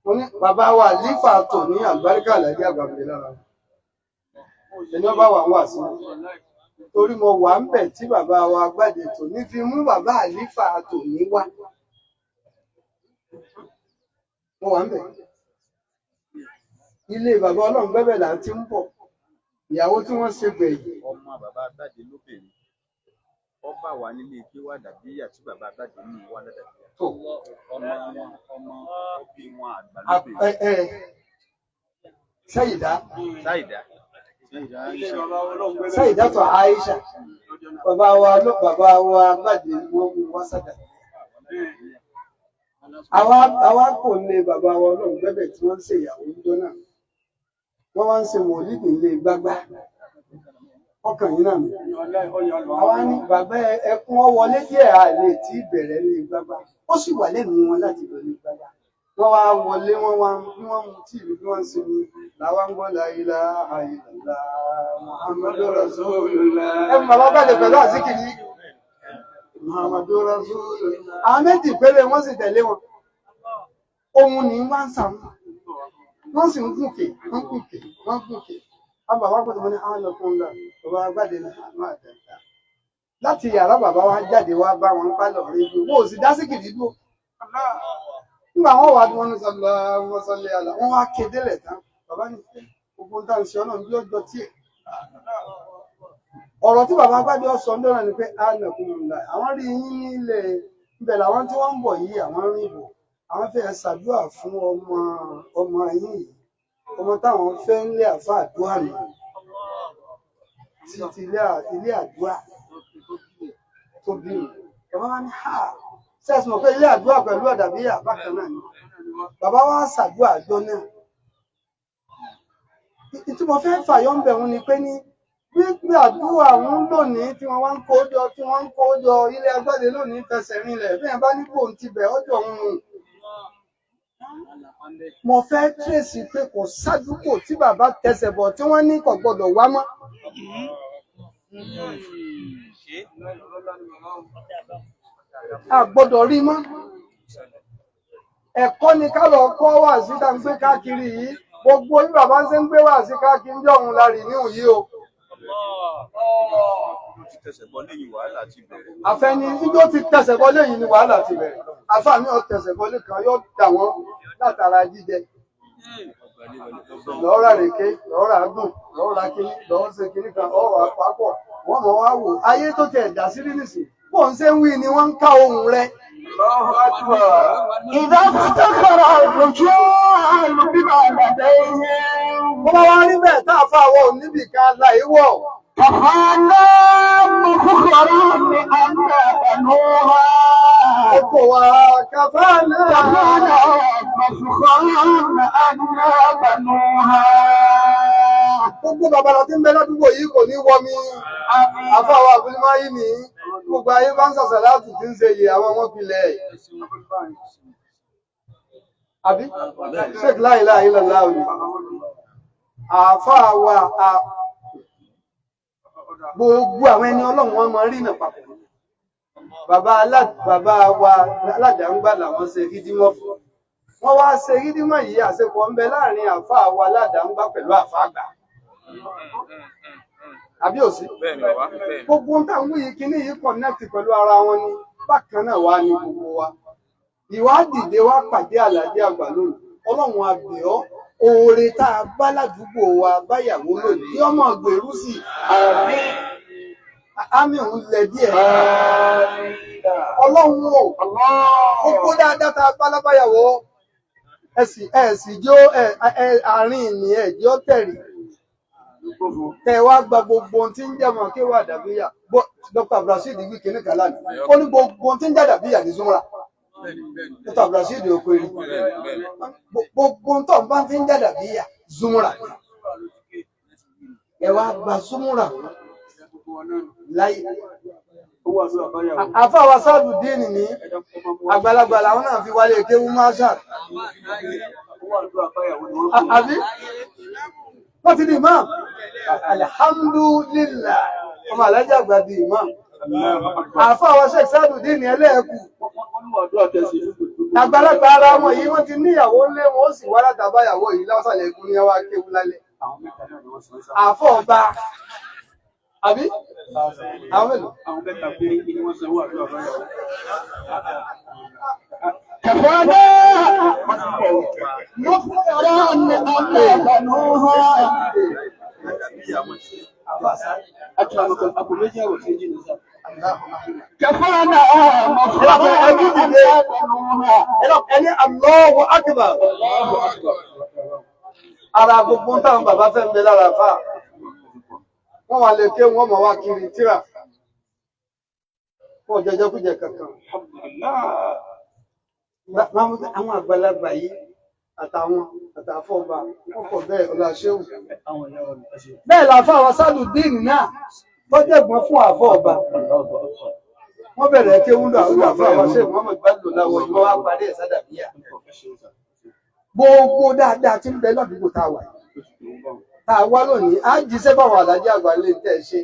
Mo ní bàbá wa lífà tò ní àlùbáríkà Àlàjí àgbà mi lára. Ẹni ọba wà wà sí. Torí mo wà ń bẹ̀ tí bàbá wa agbáde tò ní fi mú bàbá àlífà tò ní wá. Mo wà ń bẹ̀. Ilé bàbá ọlọ́run gbẹ́bẹ̀ là ń ti ń bọ̀. Ìyàwó tí wọ́n ṣe gbẹ̀yìn. Ọmọ bàbá Agbáde lóbìnrin. Ó bá wà nílé kí wà dàbíyà tí bàbá Agbáde ní wà ládàbíyà. Ọmọ ọbí wọn àgbà lóbìnrin. Sáyìdá tó Aisha. Bàbá wa Agbáde wọ́n mú wá sádà. Àwa kò lè bàbá wa ọlọ́run gbẹ́bẹ̀ tí wọ́n ń ṣe ìyàwó níjọ́ náà. Wọ́n wá ń ṣe mọ̀lídì ilé gbágbá. Ọkàn yìí náà mi. Àwa ní bàbá ẹkún ọ wọlé díẹ̀ àlè tí ìbẹ̀rẹ̀ ní gbágbá. Ó sì wà lẹ́nu wọn láti lọ ní gbágbá. Wọ́n wá wọlé wọ́n mú tí ìlú bí wọ́n ń ṣe ní làwọn ń gbọ́ la ilaha illallah Muhammadu Rasulullah. Ẹ mọ̀ bàbá bá lè pẹ̀lú àzíkìrí. Muhammadu Rasulullah. Àwọn méjì péré wọ́n sì tẹ̀lé wọn. Ohun ni wọ́n ń sàn. Wọ́n sì ń gùnkè. Àwọn bàbá pẹ̀lú wọn ni àwọn ọkùnrin lọ. Bàbá Agbáde ní àwọn àtẹ̀ta. Láti yàrá bàbá wa jáde wá bá wọn pálọ̀ rí ibi. Wọ́n ò sì dá síkìrí dúró. Nígbà wọ́n wà wọ́n ní sọ́lá wọ́n sọ́lé àlà. Wọ́n wá kéde lẹ̀ tán. Bàbá ní gbogbo ń tàn sí ọlọ́run bí ó jọ tí ẹ̀. Ọ̀rọ̀ tí bàbá Agbáde sọ lọ́rọ̀ ni pé àwọn rí yín nílé ibẹ̀ làwọn tí wọ́n ń bọ̀ yìí àwọn rí ìbò. Àwọn fẹ́ ṣàdúrà fún ọmọ yín yìí. Ọmọ táwọn fẹ́ ń lé àfá àdúrà nù. Ti ilé àdúrà tó bí mi. Bàbá wá ní sẹ́ẹ̀sì mọ̀ pé ilé àdúrà pẹ̀lú ọ̀dàbíyà bákan náà ni. Bàbá wá ṣàdúrà àjọ náà. Tí mo fẹ́ fàyọ́ ń bẹ̀ wọ́n ni pé ní gbígbé àdúrà àwọn lónìí tí wọ́n wá ń kó jọ ilé agbáde lónìí fẹsẹ̀ rinlẹ̀ bí wọ́n bá ní kò ń tibẹ̀ ọjọ́ òun. Mo fẹ́ tírèsì pé kò sádùúgbò tí bàbá tẹsẹ̀ bọ̀ tí wọ́n ní kò gbọdọ̀ wá mọ́. A gbọdọ̀ rí mọ́. Ẹ̀kọ́ ni ká lọ kọ́ wà sí tá ń gbé káàkiri yìí. Gbogbo bí bàbá ṣe ń gbé wà sí káàkiri ní ọ̀hún la rí ní òyí o. Àfẹ́ni ijó ti tẹsẹ̀ bọ́ lẹ́yìn ni wàhálà ti bẹ̀rẹ̀. Àfààní ọ̀ tẹsẹ̀ bọ́ lẹ́kan yóò dà wọ́n látara jíjẹ. Lọ́ọ́ rà rèké, lọ́ọ́ rà gùn, lọ́ọ́ rà kíní, lọ́ọ́ ṣe kíní kan, ọ̀rọ̀ àpapọ̀. Wọ́n mọ̀ wá wò. Ayé tó tẹ̀ dà sí nísìn. Bó ń ṣe ń wí ni wọ́n ń ká ohùn rẹ̀. إذا افتخر الرجال بما لديهم Bó bá wá rí bẹ́ẹ̀ tá a fà wọ̀ níbì kan láìwọ̀. كفانا مفخرا بأن بنوها Oko wa kàfáàná. كفانا مفخرا بأن بنوها. Gbogbo babalọ tí ń bẹ ládùúgbò yìí kò ní wọ́ mi. Àfáwà Abúlímáyí ní gbogbo ayé bá ń sọ̀sọ̀ láti tí ń ṣe yìí àwọn ọmọ pilẹ̀. Àbí? Sheikh la ilaha illallah ni. Àfáwà gbogbo àwọn ẹni Ọlọ́run wọn máa rí nà papọ̀. Bàbá wa aládàáńgbà làwọn ṣe rídímọ̀ fún. Wọ́n wá ṣe rídímọ̀ yìí àṣepọ̀ ń bẹ láàrin àfáà wa aládàáńgbà pẹ̀lú àfáà àgbà. Àbí òsì? Gbogbo ń tàn wúyí kíní yìí kọ̀nẹ́tì pẹ̀lú ara wọn ni bákan náà wá ní gbogbo wa. Ìwádìí wá pàdé àlàjì àgbà lónìí. Ọlọ́run a bẹ̀ ọ́ oore tá a bá ládùúgbò wa báyàwó lónìí kí ọmọ gbèrú sí àmì òun lẹ̀ díẹ̀. Ọlọ́run o, gbogbo dáadáa tá a bá lábáyàwó ẹ̀sì jó àárín ìní ẹ̀jọ́ tẹ̀rì. Tẹ wá gba gbogbo ohun tí ń jẹ́ mọ̀ kí wà dàbíyà. Dr. Abdulrasheed wí kíní kan lánàá. Ó ní gbogbo ohun tí ń jẹ́ dàbíyà ní Zumra. Dr. Abdulrasheed Okweri. Gbogbo ohun tó ń bá fi ń jẹ́ dàbíyà Zumra. Ẹ wá gba Zumra láyé. Àfáwà Sáàdù Díìnì ní àgbàlagbà làwọn náà fi wálé kéwú Marshal. Àbí? Wọ́n ti di imam. Alhamdulillah. Ọmọ alájà àgbà di imam. Àfáwà Sheikh Sáàdù Díìnì ẹlẹ́ẹ̀kù. Àgbàlagbà ara wọn yìí wọ́n ti níyàwó lé wọn ó sì wá látàbáyàwó yìí lásàlẹ̀ ikú ní ẹwà kéwú lálẹ́. Àfọ́ ọba. Àbí? Àwọn mélòó? Àwọn mẹ́ta pé ní wọ́n sanwó àdúrà báyàwó. كفانا مفخرا بأن بنوها. كفانا مفخرا بأن بنوها. Ẹni Allahu Akbar. Ara gbogbo táwọn bàbá fẹ́ ń bẹ lára fà. Wọ́n wà lè ké wọ́n mọ̀ wá kiri tíra. Wọ́n jẹjẹ kújẹ kankan. Àwọn àgbàlagbà yìí àtàfọ́ba wọ́n pọ̀ bẹ́ẹ̀ ọláṣẹ́wù. Bẹ́ẹ̀ làfọ́ àwọn Sáàdù Díìnì náà lọ́jọ́ ẹ̀gbọ́n fún àfọ́ ọba. Wọ́n bẹ̀rẹ̀ ké wúlò àwọn àfọ́ àwọn ṣe Muhammad Bello láwọ̀ ìwọ́n wá parí ẹ̀ sádàbíyà. Gbogbo dáadáa tí ń bẹ lọ́dúgbò tá a wà yìí. Tá a wá lónìí, á jíṣẹ́ báwọn àlájì àgbà lè tẹ̀ ṣe.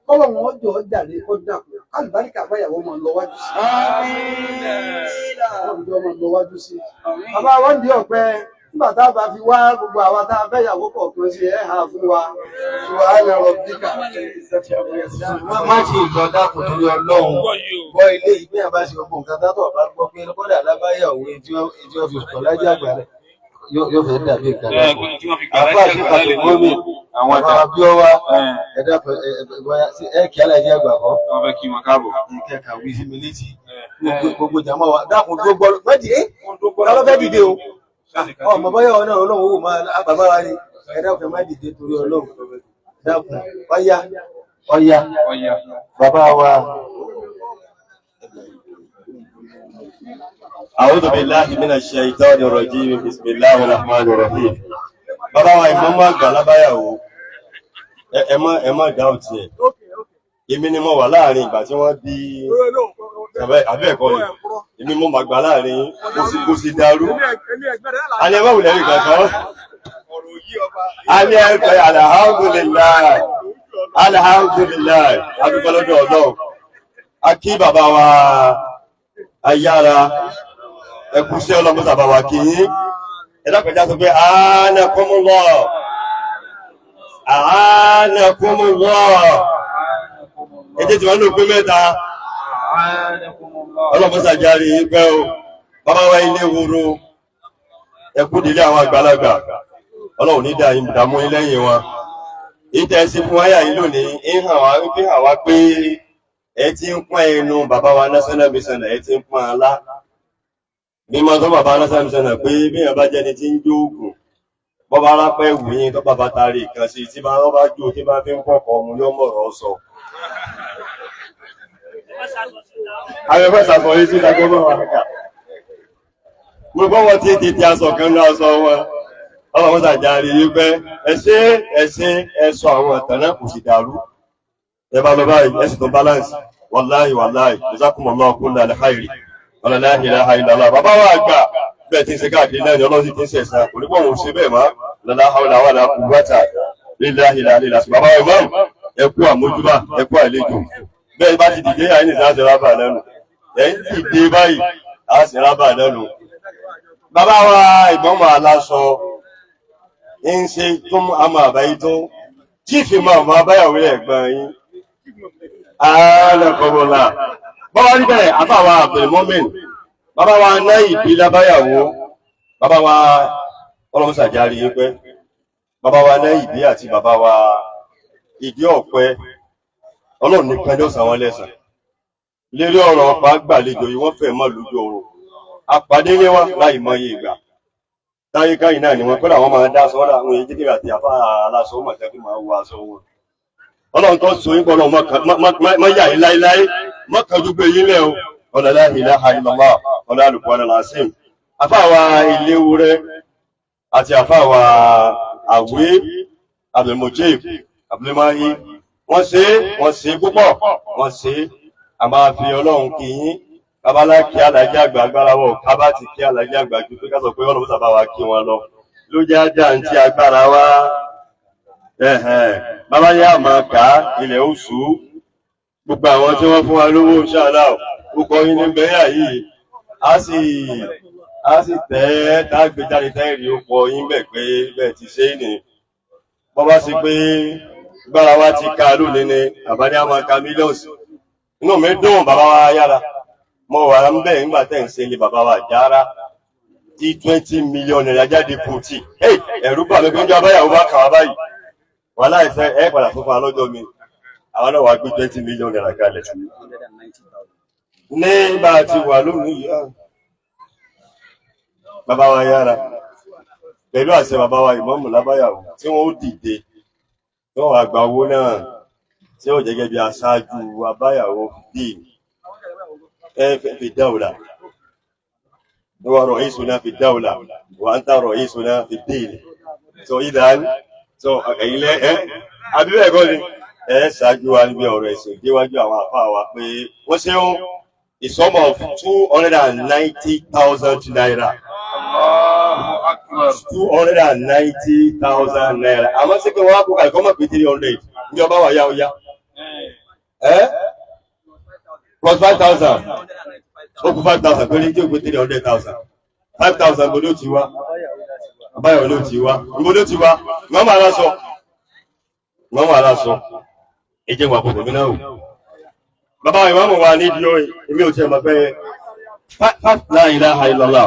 Kọ́lọ̀ wọn jọ jàre kó dàpọ̀. Àlùbáríkà báyàwó máa lọ wájú sí. Ọjọ́ máa lọ wájú sí. Bàbá wọn di ọ̀pẹ nígbà tá a bá fi wá gbogbo àwa tá a fẹ́yàwó kọ̀ọ̀kan ṣe ẹ̀ hà fún wa. Subhana rabbika. Má ṣe ìjọ dákun torí Ọlọ́run. Bọ́ ilé ìgbé àbá ṣe gbogbo nǹkan tátọ̀ bá gbọ́ pé kódà lábáyàwó tí wọ́n fi sọ̀ lájẹ́ àgbà rẹ̀ yóò fẹ́ dàbí ìkan náà. Àbá àṣìkà tó gómi àwọn abíọ́wá ẹ̀dá ẹ̀kí aláìní àgbà kọ́. Wọ́n fẹ́ kí wọn káàbọ̀. Ìkẹ́kà wí sí mi létí. Gbogbo jàmọ́ wa dákun tó gbọ́ mẹ́dì lọ́fẹ́ dìde o. Ọmọ bọ́yá ọ̀nà Ọlọ́run owó máa bàbá wa ni ẹ̀dá ọ̀fẹ́ má dìde torí Ọlọ́run. Dákun ọ̀yá bàbá wa. أعوذ بالله من الشيطان الرجيم بسم الله الرحمن الرحيم. Bàbá wa ìmọ̀mọ́ àgbà lábáyàwó ẹ má doubt ẹ̀. Èmi ni mo wà láàrin ìgbà tí wọ́n bí abẹ́ẹ̀kọ́ ni. Èmi mo máa gbà láàrin kò sì dàrú. A ní ẹ má wulẹ̀ rí kankan. A ní ẹ pẹ́ alhamdulillah. Alhamdulillah. A dúpẹ́ lọ́dọ̀ Ọlọ́run. A kí bàbá wa ayára ẹkú sí ọlọ́mọ sábà wà kí yín. Ẹ dákọjá sọ pé anakumullah. Anakumullah. Èdè tí wọ́n ló pé mẹ́ta. Ọlọ́mọ sàjárí yín pẹ́ o. Bàbá wa ilé woro. Ẹkú délé àwọn àgbàlagbà. Ọlọ́run ní ìdààmú yín lẹ́yìn wọn. Ìtẹ̀sí fún wáyà yìí lónìí, hàn wá pé ẹ ti ń pọ́n ẹnu bàbá wa National Mission, ẹ ti ń pọ́n alá. Mímọ́ tó bàbá National Mission pé bí èèyàn bá jẹni tí ń jó ògùn, bọ́bá arápẹ́ ìwù yín tó bàbá tarí ìkan sí tí bá bá jó tí bá fi ń pọ̀kọ̀ ọmọ yóò mọ̀rọ̀ sọ. Àwọn ẹgbẹ́ ìsàkọ̀ yìí sí ìdájọ́ bọ́ wà kà. Mo gbọ́ wọn tí tètè aṣọ kan náà sọ wọn. Ọlọ́run sàjárí yìí pé ẹ̀sọ́ àwọn ọ̀tàn náà kò sì dàrú. Ẹ bá lọ báyìí, ẹ̀sìn tó balance. Wàláhì, jazakumullahu kullal khairi. La ilaha illallah. Bàbá wa àgbà bẹ́ẹ̀ tí ń ṣe káàkiri náà ni Ọlọ́run ti ń ṣẹ̀san. Kò ní pọ̀ òun ṣe bẹ́ẹ̀ mọ́. La hawla wala quwwata illa billah. Bàbá wa imam, ẹ kú àmójúbà, ẹ kú àlejò. Bẹ́ẹ̀ bá ti dìde àyìn ní ìsáṣẹ́ rábà lẹ́nu. Ẹ ń dìde báyìí, a sì rábà lẹ́nu. Bàbá wa ìgbọ́mọ̀ aláṣọ ń ṣe tó àmà àbáyé tó chífì máa mọ abáyàwó ẹ̀gbọ́n yín. Ààlẹ́kọ̀ọ́bọ̀lá. Bàbá níbẹ̀ àbáwa Abdulmumin. Bàbá wa náà ìbí lábáyàwó. Bàbá wa ọlọ́mọsàjárí yín pẹ́. Bàbá wa náà ìbí àti bàbá wa ìdí ọ̀pẹ. Ọlọ́run nìkan ló san wọ́n lẹ́san. Lérí ọ̀rọ̀ ọ̀pá gbàlejò yìí wọ́n fẹ́ mọ́ lójú oorun. Àpàdé lé wọn láì mọye ìgbà. Táyé káyìí náà ni wọ́n kọ́lá wọn máa dá sọ́dá àwọn èyí jíkìrì àti àfá aláṣọ wọn tẹ́kì máa wọ aṣọ wọn. Ọlọ́run tó so yín pọ̀lọ́ mọ́ yà yín láíláí, mọ́kànjú gbé yín lẹ́ o. Ọ̀nà la ilaha illallah, ọ̀nà al-Qur'an al-Azim. Àfá wa ilé wúrẹ́ àti àfá wa àwé Abdulmujib, Abdulmahi. Wọ́n ṣe púpọ̀, wọ́n ṣe. A máa fi Ọlọ́run kí yín. Babalá kí alájá àgbà agbára wọ̀, kábá ti kí alájá àgbà jù pé ká sọ pé Ọlọ́run sábà wá kí wọn lọ. Ló jẹ́ ajá ń tí agbára wá. Bàbá yá máa kà á ilẹ̀ oṣù. Gbogbo àwọn tí wọ́n fún wa lówó ṣáàlá púpọ̀ yín ní bẹ́yà yìí. A sì tẹ́ tágbé jáde tẹ́rì ó pọ̀ yín bẹ̀ pé bẹ́ẹ̀ ti ṣe ní. Bọ́bá sí pé gbára wá ti ká lónìí ni àbádé á máa ka mílíọ̀nù. Inú mi dùn bàbá wa yára. Mo wà ń bẹ̀ nígbà tẹ́ ń ṣe ilé bàbá wa jára tí 20 million naira jáde fòtì. Ẹ̀rú bà mí pé ń jọ abáyàwó bá kàwá báyìí. Wà láìfẹ́ ẹ padà fún fa lọ́jọ́ mi. Àwọn náà wà gbé 20 million naira kalẹ̀. Ní bá ti wà lónìí yìí, bàbá wa yára. Pẹ̀lú àṣẹ bàbá wa ìmọ̀mù lábáyàwó tí wọ́n ó dìde. Tí wọ́n wà gba owó náà tí ó jẹ́ gẹ́gẹ́ bí aṣáájú abáyàwó dìí. في الدولة هو رئيسنا في الدولة وأنت رئيسنا في الدين إذا àbí bẹ́ẹ̀ kọ́ ni ṣáájú wa níbi ọ̀rọ̀ ẹ̀sìn déwájú àwọn àfáà wa pé wọ́n ṣe ń a sum of 290,000 naira. 290,000 naira. Àmọ́ sí pé wọ́n á kó kàlùkọ́ mọ̀ pé 300 ní ọba wà yá ọyá. Plus 5,000. Ó kú 5,000 pé ní tí ó pé 300,000. 5,000 gbogbo ló ti wá. Àbáyọ̀ ló ti wá. Gbogbo ló ti wá. Mọ́mọ́ aláṣọ. Ẹjẹ́ wà pọ̀ gómìnà ò. Bàbá ìmáàmù wa ní ìdíò èmi ò tí ẹmọ pé la ilaha illallah.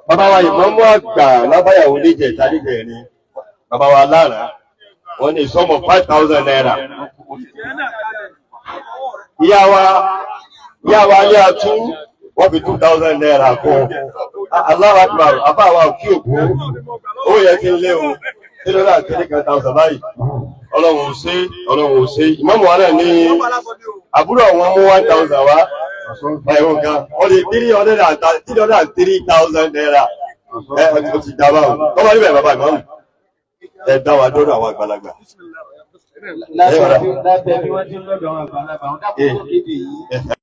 Bàbá wa ìmáàmù àgbà lábáyàwó níjẹ̀ ìtàdíjẹ̀ ni. Bàbá wa lára. Wọ́n ní sum of 5,000 naira. Ìyá wa ní àtú wọ́n fi 2,000 naira kún. Allahu Akbar, àbá wa kí òkú. Ó yẹ kí n lé o. 3,000 báyìí. Ọlọ́run ò ṣe. Ìmáàmù wa náà ní àbúrò wọn mú 1,000 wá. Ẹ̀wọ̀n kan. Wọ́n di 303,000 naira. Ó ti dá báwọn. Tọ́wọ́ níbẹ̀ bàbá ìmáàmù. Ẹ dá wa dọ́dọ̀ àwọn àgbàlagbà. lábẹ́ bí wọ́n ti ń lọ́dọ̀ àwọn àgbàlagbà wọn dákòókò kéde yìí.